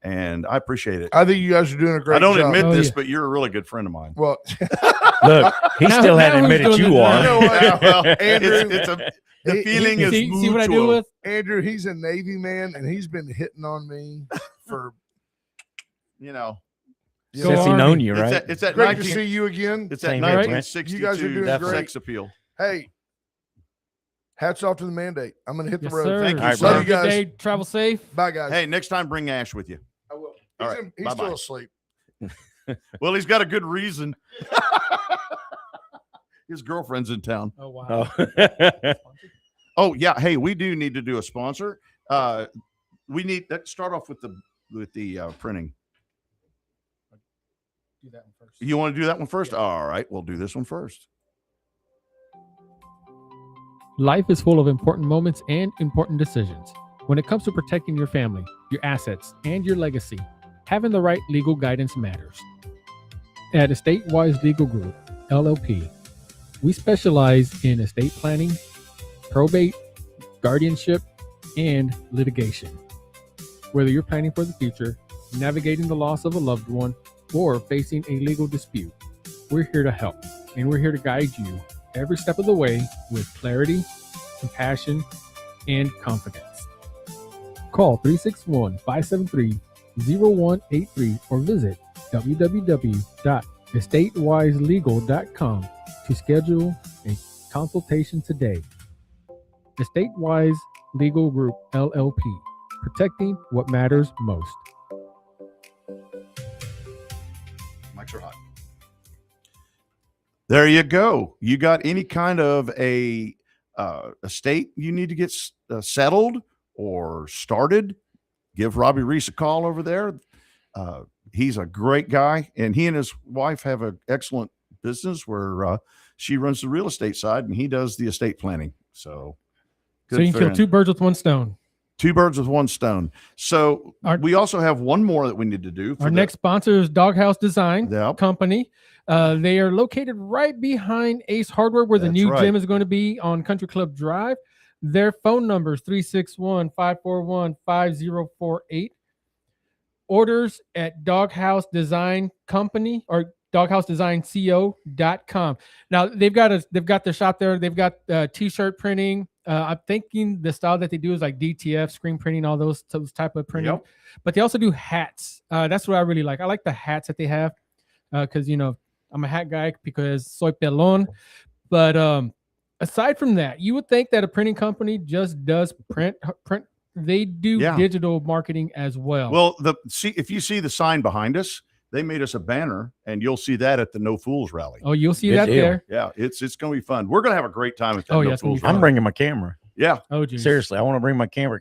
and I appreciate it. I think you guys are doing a great job. I don't admit this, but you're a really good friend of mine. Well, look, he still hadn't admitted you are. You know what? Well, Andrew, the feeling is mutual. See what I do with Andrew? He's a Navy man, and he's been hitting on me for, since he known you, right? It's that great to see you again. It's that Same 1962 you guys are doing great. sex appeal. Hey, hats off to the mandate. I'm going to hit the road. Sir. Thank you, All right, sir. Love you Good guys. day. Travel safe. Bye, guys. Hey, next time bring Ash with you. I will. All right. He's Bye-bye. still asleep. Well, he's got a good reason. His girlfriend's in town. Oh, wow. Oh yeah. Hey, we do need to do a sponsor. We need to start off with the printing. Do that one first. You want to do that one first? Yeah. All right, we'll do this one first. Life is full of important moments and important decisions. When it comes to protecting your family, your assets, and your legacy, having the right legal guidance matters. At Estate Wise Legal Group, LLP, we specialize in estate planning, probate, guardianship, and litigation. Whether you're planning for the future, navigating the loss of a loved one, or facing a legal dispute, we're here to help, and we're here to guide you every step of the way with clarity, compassion, and confidence. Call 361-573-0183 or visit www.estatewiselegal.com to schedule a consultation today. Estate Wise Legal Group, LLP, protecting what matters most. Mics are hot. There you go. You got any kind of a estate you need to get settled or started? Give Robbie Reese a call over there. He's a great guy, and he and his wife have an excellent business where she runs the real estate side and he does the estate planning. So you can kill two birds with one stone. Two birds with one stone. So we also have one more that we need to do. Our next sponsor is Doghouse Design Yep. Company. They are located right behind Ace Hardware, where the That's new right. gym is going to be on Country Club Drive. Their phone number is 361-541-5048. Orders at Doghouse Design Company or doghousedesignco.com. Now they've got their shop there. They've got t-shirt printing. I'm thinking the style that they do is like DTF, screen printing, all those type of printing. Yep. But they also do hats. That's what I really like. I like the hats that they have because I'm a hat guy because soy pelon. But aside from that, you would think that a printing company just does print. They do digital marketing as well. Well, if you see the sign behind us, they made us a banner, and you'll see that at the No Fools rally. Oh, you'll see Good that deal. there. Yeah, it's going to be fun. We're going to have a great time at that. Oh, No yeah, it's gonna be Fools fun. I'm rally. bringing my camera. Yeah. Oh, geez. Seriously, I want to bring my camera.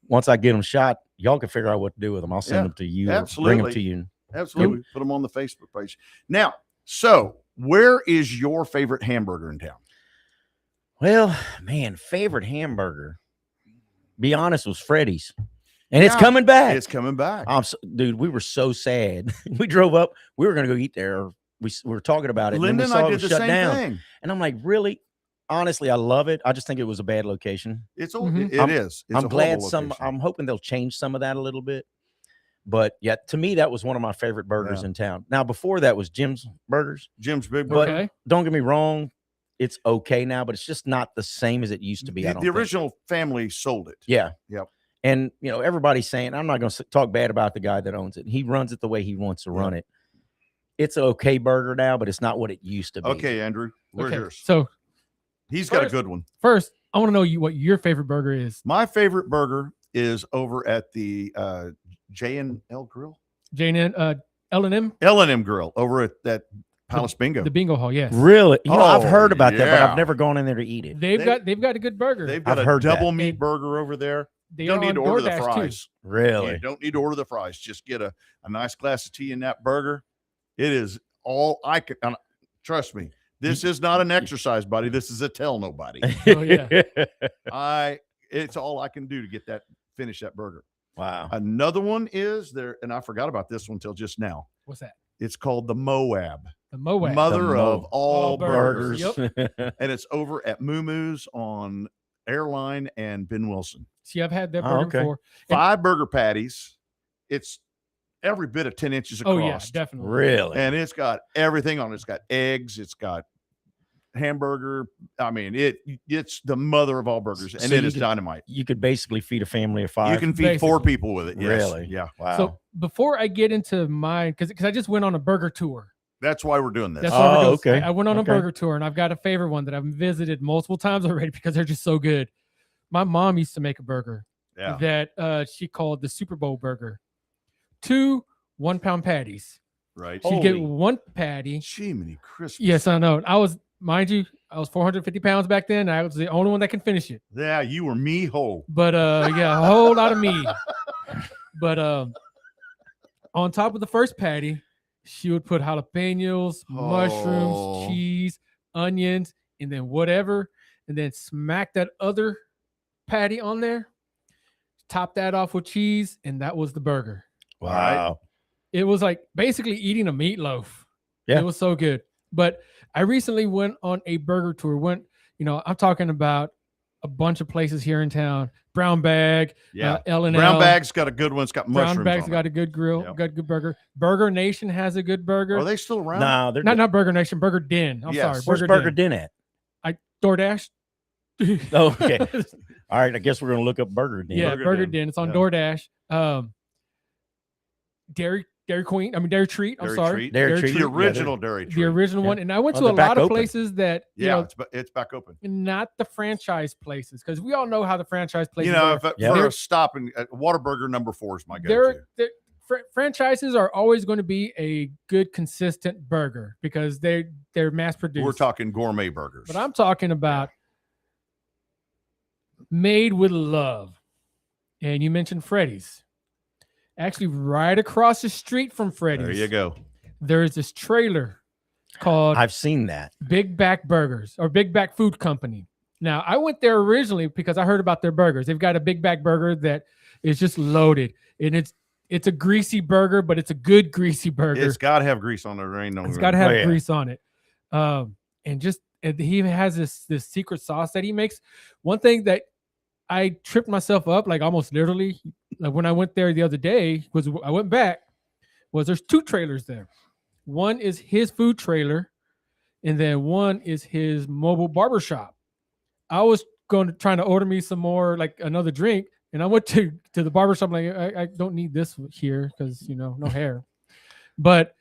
Once I get them shot, y'all can figure out what to do with them. I'll send them to you. absolutely. Bring them to you. Absolutely. Put them on the Facebook page. Now, so where is your favorite hamburger in town? Well, man, favorite hamburger, be honest, was Freddy's. And it's coming back. It's coming back. Dude, we were so sad. We drove up. We were going to go eat there. We were talking about it. Linda and and then I we did saw the it same shut down. thing. And I'm like, really? Honestly, I love it. I just think it was a bad location. It I'm- is. It's I'm a glad horrible location. I'm hoping they'll change some of that a little bit. But yeah, to me, that was one of my favorite burgers in town. Now, before that was Jim's Burgers. Jim's Big But Burger. don't get me wrong, it's okay now, but it's just not the same as it used to be. I don't The think. original family sold it. Yeah. Yep. And everybody's saying, I'm not going to talk bad about the guy that owns it. He runs it the way he wants to run it. It's an okay burger now, but it's not what it used to be. Okay, Andrew, where's yours? So he's got a good one. First, I want to know what your favorite burger is. My favorite burger is over at the J&L Grill. L&M Grill over at that Palace Bingo. The bingo hall, yes. Really? I've heard about that, but I've never gone in there to eat it. They've got a good burger. They've got a double meat burger over there. You don't need to order the fries. Too. Really? You don't need to order the fries. Just get a nice glass of tea in that burger. It is all I can. Trust me, this is not an exercise, buddy. This is a tell nobody. Oh yeah. It's all I can do to finish that burger. Wow. Another one is there, and I forgot about this one till just now. What's that? It's called the Moab. The Moab. Mother of all burgers. Yep. And it's over at Moo Moo's on Airline and Ben Wilson. See, I've had that burger before. 5 burger patties. It's every bit of 10 inches across. Oh, yeah, definitely. Really? And it's got everything on it. It's got eggs. It's got hamburger. I mean, it's the mother of all burgers, and it is dynamite. You could basically feed a family of 5. You can feed 4 people with it. Yes. Really? Yeah. Wow. So before I get into mine, because I just went on a burger tour. That's why we're doing this. That's okay. I went on a burger tour, and I've got a favorite one that I've visited multiple times already because they're just so good. My mom used to make a burger that she called the Super Bowl burger. 2 1-pound patties. Right. She'd get 1 patty. Jiminy Christmas. Yes, I know. I was 450 pounds back then. I was the only one that can finish it. Yeah, you were me whole. But a whole lot of meat. But on top of the first patty, she would put jalapenos, mushrooms, cheese, onions, and then whatever, and then smack that other patty on there, top that off with cheese, and that was the burger. Wow. It was like basically eating a meatloaf. Yeah. It was so good. But I recently went on a burger tour. I'm talking about a bunch of places here in town. Brown Bag, L&L. Brown Bag's got a good one. It's got mushrooms. Brown Bag's got a good grill, got a good burger. Burger Nation has a good burger. Are they still around? No, they're not Burger Nation. Burger Den. I'm sorry. Where's Burger Den at? DoorDash. Okay. All right. I guess we're gonna look up Burger Den. Yeah, Burger Den. It's on DoorDash. Dairy Queen. Dairy Treat. I'm sorry. Dairy Treat. The original Dairy Treat. The original one. And I went to a lot of places that it's back open. Not the franchise places, because we all know how the franchise places are. For a stop and Whataburger number 4 is my go-to. Franchises are always going to be a good, consistent burger because they're mass produced. We're talking gourmet burgers. But I'm talking about made with love. And you mentioned Freddy's. Actually, right across the street from Freddy's. There you go. There is this trailer called I've seen that. Big Back Burgers or Big Back Food Company. Now, I went there originally because I heard about their burgers. They've got a Big Back burger that is just loaded. And it's a greasy burger, but it's a good greasy burger. It's got to have grease on it. It's got to have grease on it. And he has this secret sauce that he makes. One thing that I tripped myself up, like almost literally, like when I went there the other day, I went back, there's 2 trailers there. One is his food trailer, and then one is his mobile barbershop. I was trying to order me some more, like another drink, and I went to the barbershop, like, I don't need this here because, no hair. But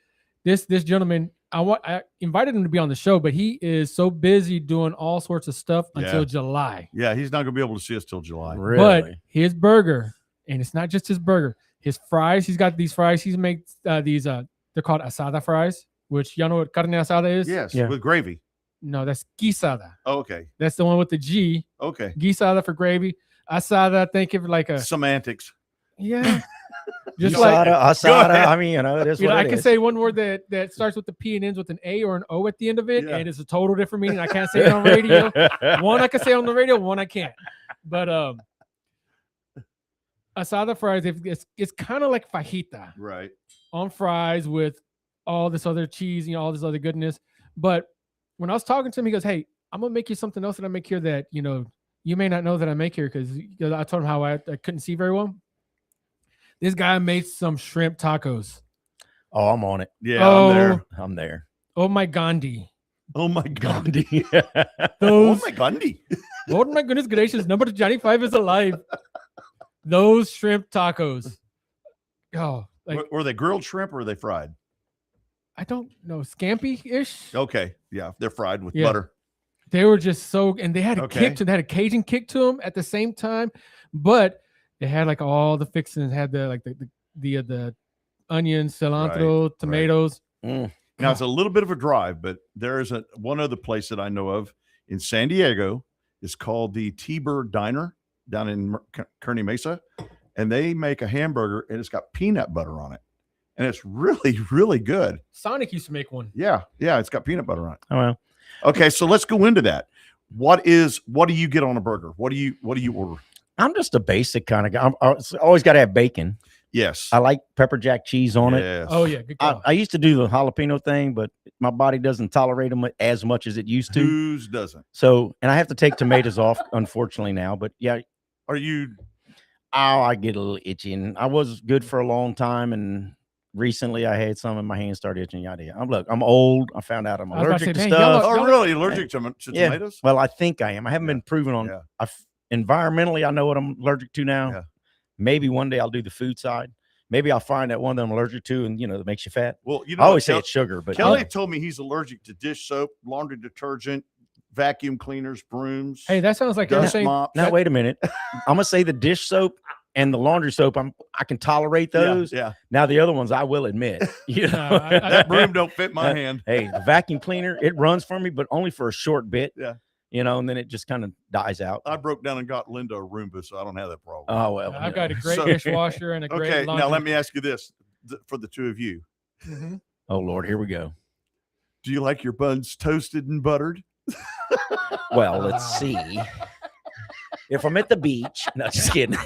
this gentleman, I invited him to be on the show, but he is so busy doing all sorts of stuff until July. Yeah, he's not going to be able to see us till July. Really? But his burger, and it's not just his burger, his fries, he's got these fries. He's made they're called asada fries, which y'all know what carne asada is? Yes, with gravy. No, that's guisada. Oh, okay. That's the one with the G. Okay. Guisada for gravy. Asada, think of it like a... Semantics. Yeah. Just asada. It is what I can say one word that starts with the P and ends with an A or an O at the end of it, and it's a total different meaning. I can't say it on radio. One I can say on the radio, one I can't. But asada fries, it's kind of like fajita, right? On fries with all this other cheese, all this other goodness. But when I was talking to him, he goes, "Hey, I'm gonna make you something else that I make here that you may not know that I make here," because I told him how I couldn't see very well. This guy made some shrimp tacos. Oh, I'm on it. Yeah, I'm there. Oh my Gandhi. Oh my Gandhi. Oh my Gandhi. Oh my goodness gracious. Number 25 is alive. Those shrimp tacos. Oh, like were they grilled shrimp or were they fried? I don't know, scampi-ish. Okay, yeah, they're fried with Yeah. butter. They were just so, and they had a Okay. kick to, they had a Cajun kick to them at the same time, but they had like all the fixings. Had the like the onions, cilantro, Right, tomatoes. Now it's a little bit of a drive, but there is one other place that I know of in San Diego. It's called the T-Bird Diner down in Kearney Mesa, and they make a hamburger and it's got peanut butter on it, and it's really, really good. Sonic used to make one. Yeah, it's got peanut butter on it. Oh well. Okay, so let's go into that. What do you get on a burger? What do you order? I'm just a basic kind of guy. I always got to have bacon. Yes. I like pepper jack cheese on it. Oh yeah, good call. I used to do the jalapeno thing, but my body doesn't tolerate them as much as it used to. Whose doesn't? So, and I have to take tomatoes off, unfortunately now. But yeah, Are you? Oh, I get a little itchy, and I was good for a long time, and recently I had some in my hands start itching. I'm old. I found out I'm I was about to allergic to say, stuff. dang, Oh, really? Allergic to Yeah. tomatoes? Well, I think I am. I haven't been proven on. Yeah. Environmentally, I know what I'm allergic to now. Yeah. Maybe one day I'll do the food side. Maybe I'll find that one that I'm allergic to, and that makes you fat. Well, I always say it's sugar, but Kelly told me he's allergic to dish soap, laundry detergent, vacuum cleaners, brooms. Hey, that sounds like dust everything. mops. now wait a minute. I'm gonna say the dish soap and the laundry soap. I can tolerate those. Yeah. Now the other ones, I will admit. That broom don't fit my hand. Hey, the vacuum cleaner, it runs for me, but only for a short bit. Yeah. And then it just kind of dies out. I broke down and got Linda a Roomba, so I don't have that problem. Oh well. I've got a great So- dishwasher and a great Okay, laundry. now let me ask you this for the two of you. Oh Lord, here we go. Do you like your buns toasted and buttered? Well, let's see. If I'm at the beach, no, just kidding.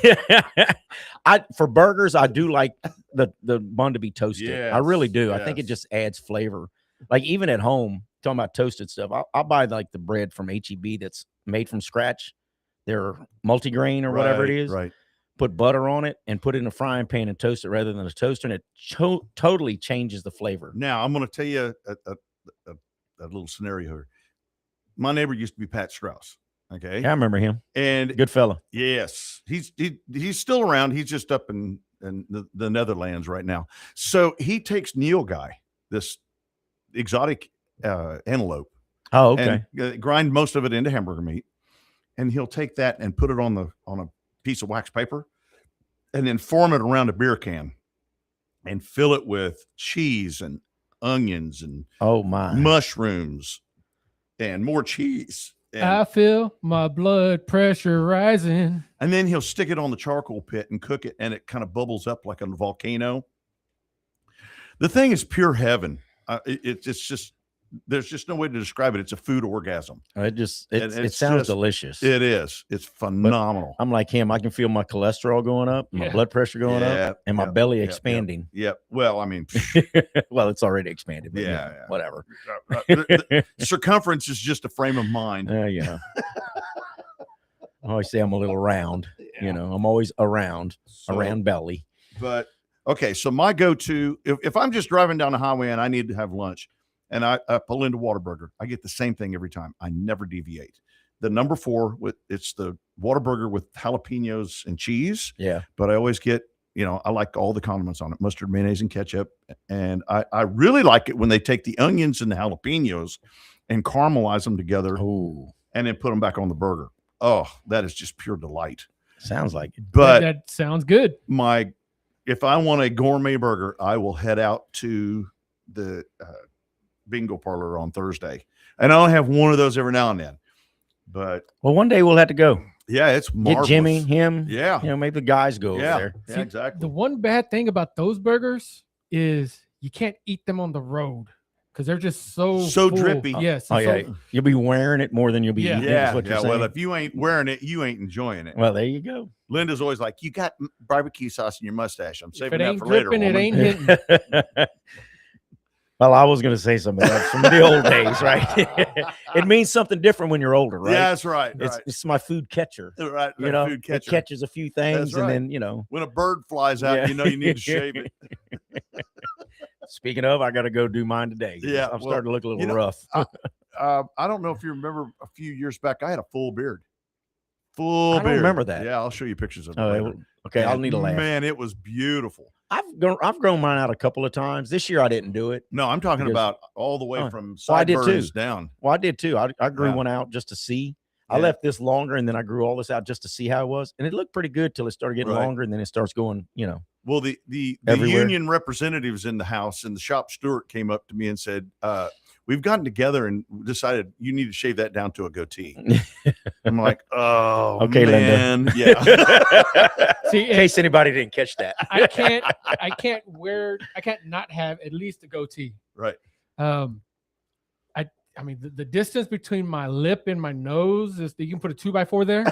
For burgers, I do like the bun to be toasted. I really do. I think it just adds flavor. Like even at home, talking about toasted stuff, I'll buy like the bread from HEB that's made from scratch. They're multigrain or whatever it is. Right. Put butter on it and put it in a frying pan and toast it rather than a toaster, and it totally changes the flavor. Now I'm going to tell you a little scenario here. My neighbor used to be Pat Strauss. Okay. Yeah, I remember him. And Good fella. yes, he's still around. He's just up in the Netherlands right now. So he takes Neil Guy, this exotic antelope. Oh, okay. And grind most of it into hamburger meat, and he'll take that and put it on a piece of wax paper, and then form it around a beer can, and fill it with cheese and onions and Oh my. mushrooms and more cheese. I feel my blood pressure rising. And then he'll stick it on the charcoal pit and cook it, and it kind of bubbles up like a volcano. The thing is pure heaven. It's just, there's just no way to describe it. It's a food orgasm. It sounds delicious. It is. It's phenomenal. I'm like him. I can feel my cholesterol going up, my blood pressure going up, and my belly expanding. Yep. Well, I mean, well, it's already expanded. But whatever. The circumference is just a frame of mind. I always say I'm a little round. I'm always around belly. But okay, so my go-to, if I'm just driving down the highway and I need to have lunch, and I pull into Whataburger, I get the same thing every time. I never deviate. The number 4 it's the Whataburger with jalapenos and cheese. Yeah. But I always get, I like all the condiments on it, mustard, mayonnaise, and ketchup. And I really like it when they take the onions and the jalapenos and caramelize them together. Ooh. And then put them back on the burger. Oh, that is just pure delight. Sounds like it. But that sounds good. If I want a gourmet burger, I will head out to the bingo parlor on Thursday, and I'll have one of those every now and then. But one day we'll have to go. Yeah, it's marvelous. Get Jimmy, him. Yeah, maybe the guys go over there. Yeah, exactly. The one bad thing about those burgers is you can't eat them on the road because they're just so full. Drippy. Yes. You'll be wearing it more than you'll be eating. Yeah. Is what you're saying. Well, if you ain't wearing it, you ain't enjoying it. Well, there you go. Linda's always like, "You got barbecue sauce in your mustache." I'm saving it that ain't for later. dripping, it woman. ain't hitting. Well, I was going to say something that's from the old days, right? It means something different when you're older, right? Yeah, that's right. It's my food catcher. Right. Food catcher. It catches a few things, right. and then when a bird flies out, you need to shave it. Speaking of, I got to go do mine today. Yeah, I'm starting to look a little rough. I don't know if you remember a few years back, I had a full beard. Full I don't beard. remember that. Yeah, I'll show you pictures of it. Oh, later. okay. I'll And need a laugh. Man, it was beautiful. I've grown mine out a couple of times. This year I didn't do it. No, I'm talking Because- about all the way from I did sideburns too. down. Well, I did too. I grew Yeah. one out just to see. I Yeah. left this longer and then I grew all this out just to see how it was. And it looked pretty good till it started getting Right. longer and then it starts going, Well, the Everywhere. union representatives in the house and the shop steward came up to me and said, we've gotten together and decided you need to shave that down to a goatee. I'm like, oh, Okay, man. Linda. See, in case anybody didn't catch that. I can't not have at least a goatee. Right. I mean, the distance between my lip and my nose is you can put a 2x4 there,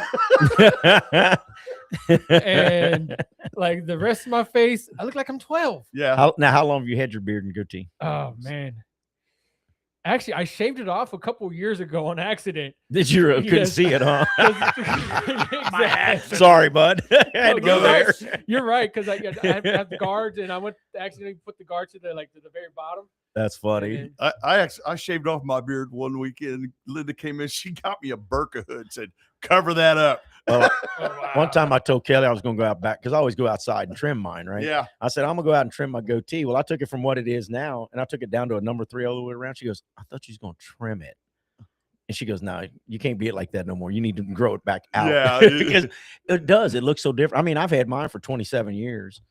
and like the rest of my face, I look like I'm 12. Yeah. How long have you had your beard and goatee? Oh man. Actually, I shaved it off a couple years ago on accident. Did you couldn't Yes. see it, huh? Exactly. Sorry, bud. I had to go No, there. You're right, because I have the guards, and I went to accidentally put the guard to the very bottom. That's funny. And I shaved off my beard one weekend. Linda came in. She got me a burqa hood, said, cover that up. Well, oh, wow. one time I told Kelly I was going to go out back because I always go outside and trim mine, right? Yeah. I said, I'm going to go out and trim my goatee. Well, I took it from what it is now, and I took it down to a number 3 all the way around. She goes, I thought you was going to trim it. And she goes, no, you can't be it like that no more. You need to grow it back out. Yeah. Because it does. It looks so different. I mean, I've had mine for 27 years,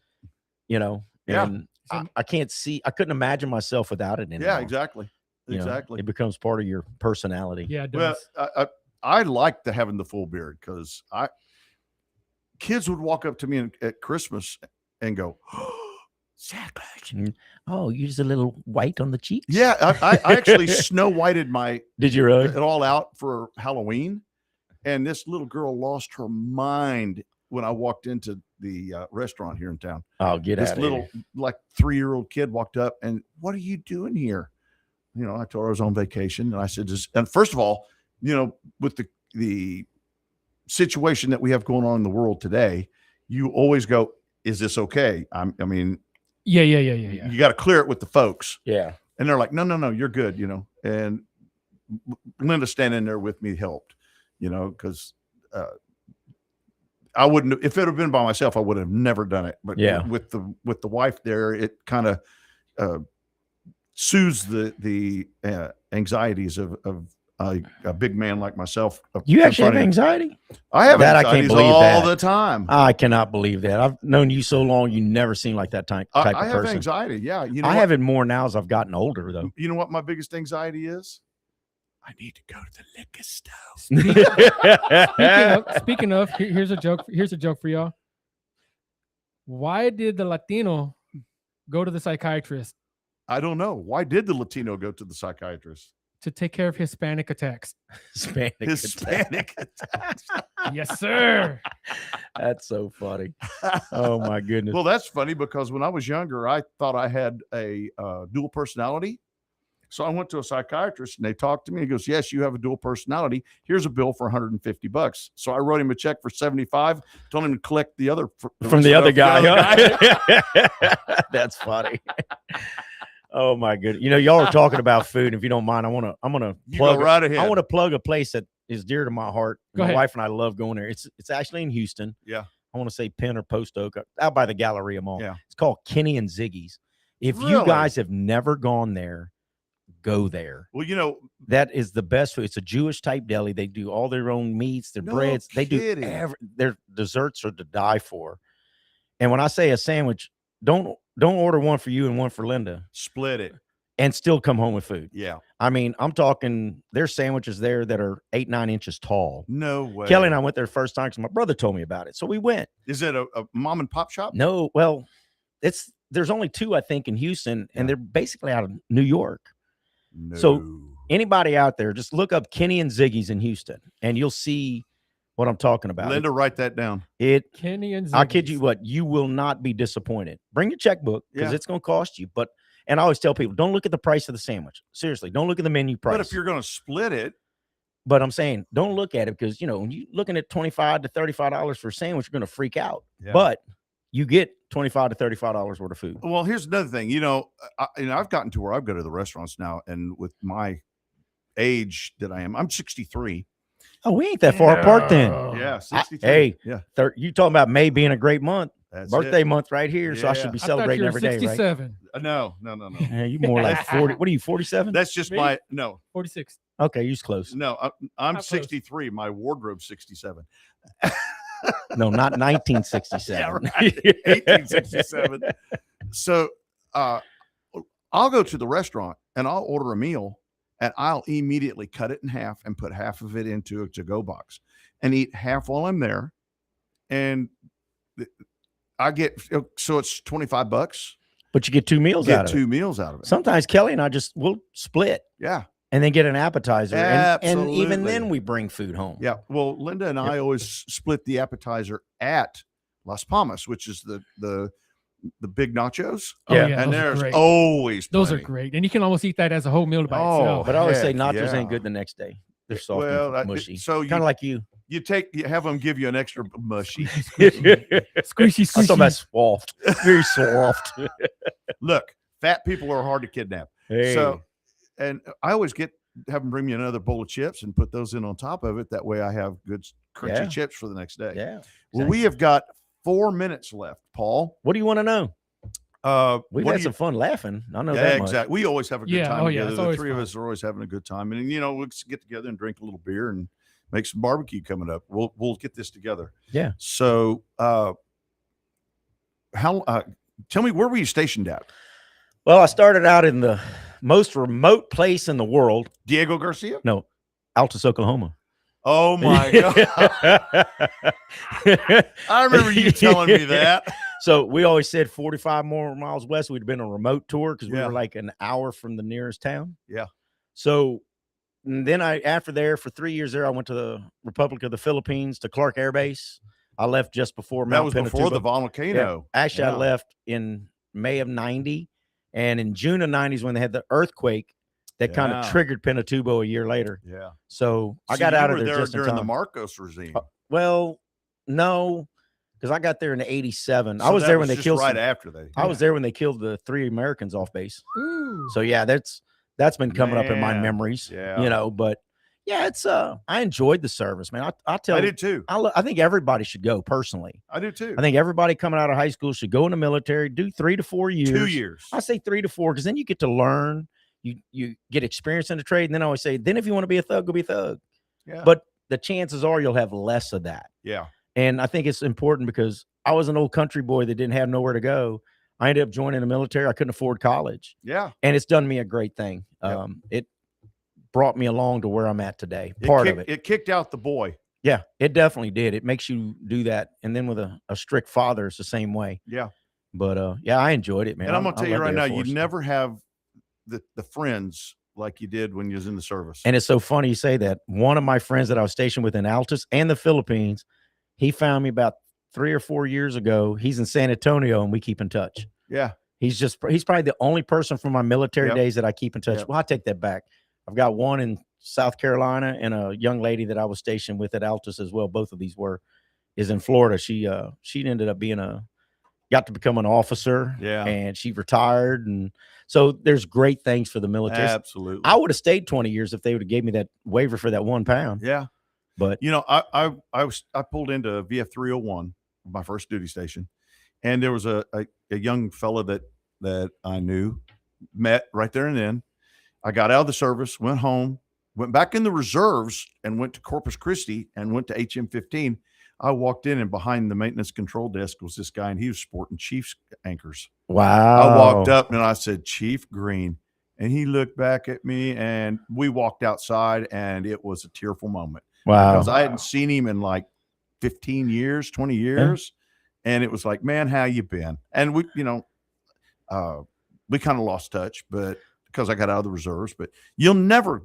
Yeah. and I can't see. I couldn't imagine myself without it anymore. Yeah, exactly. You know, Exactly. it becomes part of your personality. Yeah, it Well, does. I like having the full beard because kids would walk up to me at Christmas and go, Santa Claus. Oh, you just a little white on the cheeks? Yeah, I actually Snow Whited Did you really? it all out for Halloween, and this little girl lost her mind when I walked into the restaurant here in town. Oh, get This out of little here. like 3-year-old kid walked up and, what are you doing here? I told her I was on vacation, and I said, and first of all, with the situation that we have going on in the world today, you always go, is this okay? I mean, Yeah. you got to clear it with the folks. Yeah. And they're like, no, you're good, And Linda standing there with me helped, because I wouldn't, if it had been by myself, I would have never done it. But Yeah. with the wife there, it kind of soothes the anxieties of a big man like myself. You actually have confronting- anxiety? I have That I can't anxieties believe all that. the time. I cannot believe that. I've known you so long. You never seem like that type I of have person. anxiety. Yeah. I have it more now as I've gotten older, though. You know what my biggest anxiety is? I need to go to the liquor store. Speaking of, here's a joke. Here's a joke for y'all. Why did the Latino go to the psychiatrist? I don't know. Why did the Latino go to the psychiatrist? To take care of Hispanic attacks. Hispanic attacks. Yes, sir. That's so funny. Oh my goodness. Well, that's funny because when I was younger, I thought I had a dual personality. So I went to a psychiatrist and they talked to me. He goes, yes, you have a dual personality. Here's a bill for $150. So I wrote him a check for 75, told him to collect the other from the other guy. guy. Huh? That's funny. Oh my goodness. Y'all are talking about food. If you don't mind, I'm gonna You plug go right ahead. I want to plug a place that is dear to my heart. Go My ahead. wife and I love going there. It's actually in Houston. Yeah. I want to say Penn or Post Oak, out by the Galleria Mall. Yeah. It's called Kenny and Ziggy's. If you Really? guys have never gone there, go there. Well, That is the best food. It's a Jewish type deli. They do all their own meats, their No breads. They kidding. do their desserts are to die for. And when I say a sandwich, don't order one for you and one for Linda split it. and still come home with food. Yeah. I mean, I'm talking there's sandwiches there that are 8-9 inches tall. No way. Kelly and I went there the first time because my brother told me about it. So we went. Is it a mom and pop shop? No, well, there's only 2, I think, in Houston, and they're basically out of New York. No. So anybody out there, just look up Kenny and Ziggy's in Houston, and you'll see what I'm talking about. Linda, write that down. Kenny and I kid Ziggy's. you what, you will not be disappointed. Bring your checkbook because Yeah. it's going to cost you. And I always tell people, don't look at the price of the sandwich. Seriously, don't look at the menu price. But if you're going to split it, But I'm saying, don't look at it because, when you're looking at $25 to $35 for a sandwich, you're going to freak out. Yeah. But you get $25 to $35 worth of food. well, here's another thing. I've gotten to where I go to the restaurants now, and with my age that I am, I'm 63. Oh, we ain't that far apart then. Yeah, 63. Hey, yeah. You talking about May being a great month? That's birthday it. month right here, so I should be celebrating every day, right? 67. No. Yeah, you more like 40. What are you, 47? That's just Me? my no. 46. Okay, you's close. No, I'm Not close. 63. My wardrobe's 67. No, not 1967. Yeah, right. 1867. So I'll go to the restaurant and I'll order a meal and I'll immediately cut it in half and put half of it into a to-go box and eat half while I'm there. And I get, so it's $25. But you get 2 meals out of it. 2 meals out of it. Sometimes Kelly and I we'll split. Yeah. And then get an appetizer. And even Absolutely. then we bring food home. Yeah. Well, Linda and I always split the appetizer at Las Palmas, which is the big nachos. Oh, Yeah. yeah, And those are there's great. always Those are plenty. great. And you can almost eat that as a whole meal by Oh, itself. But I always say Heck, nachos yeah. ain't good the next day. They're soft Well, and mushy. so Kind of like you. you have them give you an extra mushy. Squishy, I'm talking squishy. about soft. Very soft. Look, fat people are hard to kidnap. Hey. So, and I always have them bring me another bowl of chips and put those in on top of it. That way I have good crunchy Yeah. chips for the next day. Yeah. Well, we have got 4 minutes left, Paul. What do you want to know? We've what had do some fun laughing. I know Yeah, that much. exactly. We always have a good Yeah, time oh, yeah, together. it's The always three of fun. us are always having a good time, and we'll get together and drink a little beer and make some barbecue coming up. We'll get this together. Yeah. So, tell me, where were you stationed at? Well, I started out in the most remote place in the world. Diego Garcia? No, Altus, Oklahoma. Oh my God! I remember you telling me that. So we always said 45 more miles west. We'd been on a remote tour because we Yeah. were like an hour from the nearest town. Yeah. So then after there for 3 years there, I went to the Republic of the Philippines to Clark Air Base. I left just before That Mount was Pinatubo. before the volcano. Yeah. Actually, Yeah. I left in May of 90. And in June of 90s when they had the earthquake that kind of Yeah. triggered Pinatubo a year later. Yeah. So I So got you out were of there just in during the time. Marcos regime. Well, no, because I got there in 87. I So was that there when they just killed right after they. I was there when they killed the 3 Americans off base. Ooh. So yeah, that's been coming up in my Man, memories. yeah. But yeah, it's I enjoyed the service, man. I tell I you, did too. I think everybody should go personally. I do too. I think everybody coming out of high school should go in the military, do 3 to 4 years. 2 years. I say 3 to 4 because then you get to learn, you get experience in the trade. And then I always say, then if you want to be a thug, go be a thug. Yeah. But the chances are you'll have less of that. Yeah. And I think it's important because I was an old country boy that didn't have nowhere to go. I ended up joining the military. I couldn't afford college. Yeah. And it's done me a great thing. Yep. It brought me along to where I'm at today. It kicked out the boy. Yeah, it definitely did. It makes you do that. And then with a strict father, it's the same way. Yeah. But yeah, I enjoyed it, man. And I'm gonna tell you love the right now, Air you Force. never have the friends like you did when you was in the service. And it's so funny you say that. One of my friends that I was stationed with in Altus and the Philippines, he found me about 3 or 4 years ago. He's in San Antonio and we keep in touch. Yeah. He's probably the only person from my military Yep. days that I keep in touch. Yep. Well, I take that back. I've got one in South Carolina and a young lady that I was stationed with at Altus as well. Both of these is in Florida. She ended up got to become an officer. Yeah. And she retired. And so there's great things for the military. Absolutely. I would have stayed 20 years if they would have gave me that waiver for that 1 pound. Yeah. But I pulled into VF 301, my first duty station, and there was a young fella that I met right there and then. I got out of the service, went home, went back in the reserves, and went to Corpus Christi and went to HM15. I walked in, and behind the maintenance control desk was this guy, and he was sporting Chiefs anchors. wow. I walked up and I said, "Chief Green." And he looked back at me, and we walked outside, and it was a tearful moment. Wow. Because I hadn't seen him in like 15 years, 20 years. And it was like, man, how you been? And we kind of lost touch, but because I got out of the reserves, but you'll never.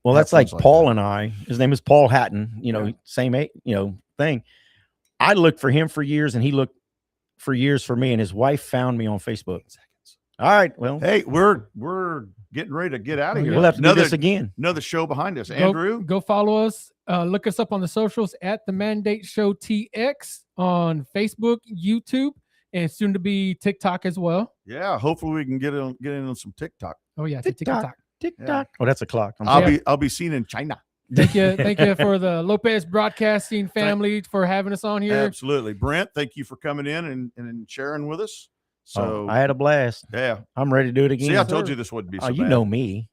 Well, that's like Paul and I. His name is Paul Hatton. Yeah. Same thing. I looked for him for years, and he looked for years for me. And his wife found me on Facebook. All right. Well, Hey, we're getting ready to get out of here. we'll have to do this again. Another show behind us. Andrew, Go follow us. Look us up on the socials at the Mandate Show TX on Facebook, YouTube, and soon to be TikTok as well. yeah. Hopefully we can get in on some TikTok. Oh yeah, TikTok. TikTok. TikTok. Oh, that's a clock. I'll be seen in China. Thank you for the Lopez Broadcasting family for having us on here. Absolutely. Brent, thank you for coming in and sharing with us. So I had a blast. Yeah. I'm ready to do it again. See, I told you this wouldn't be so bad. You know me.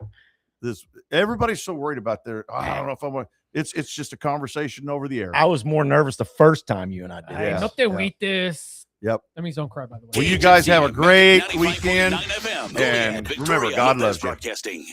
Everybody's so worried about I don't know if I'm going to. It's just a conversation over the air. I was more nervous the first time you and I did. I hope they wait this. Yep. That means don't cry, by the way. Well, you guys have a great weekend. And remember, God loves you. Broadcasting.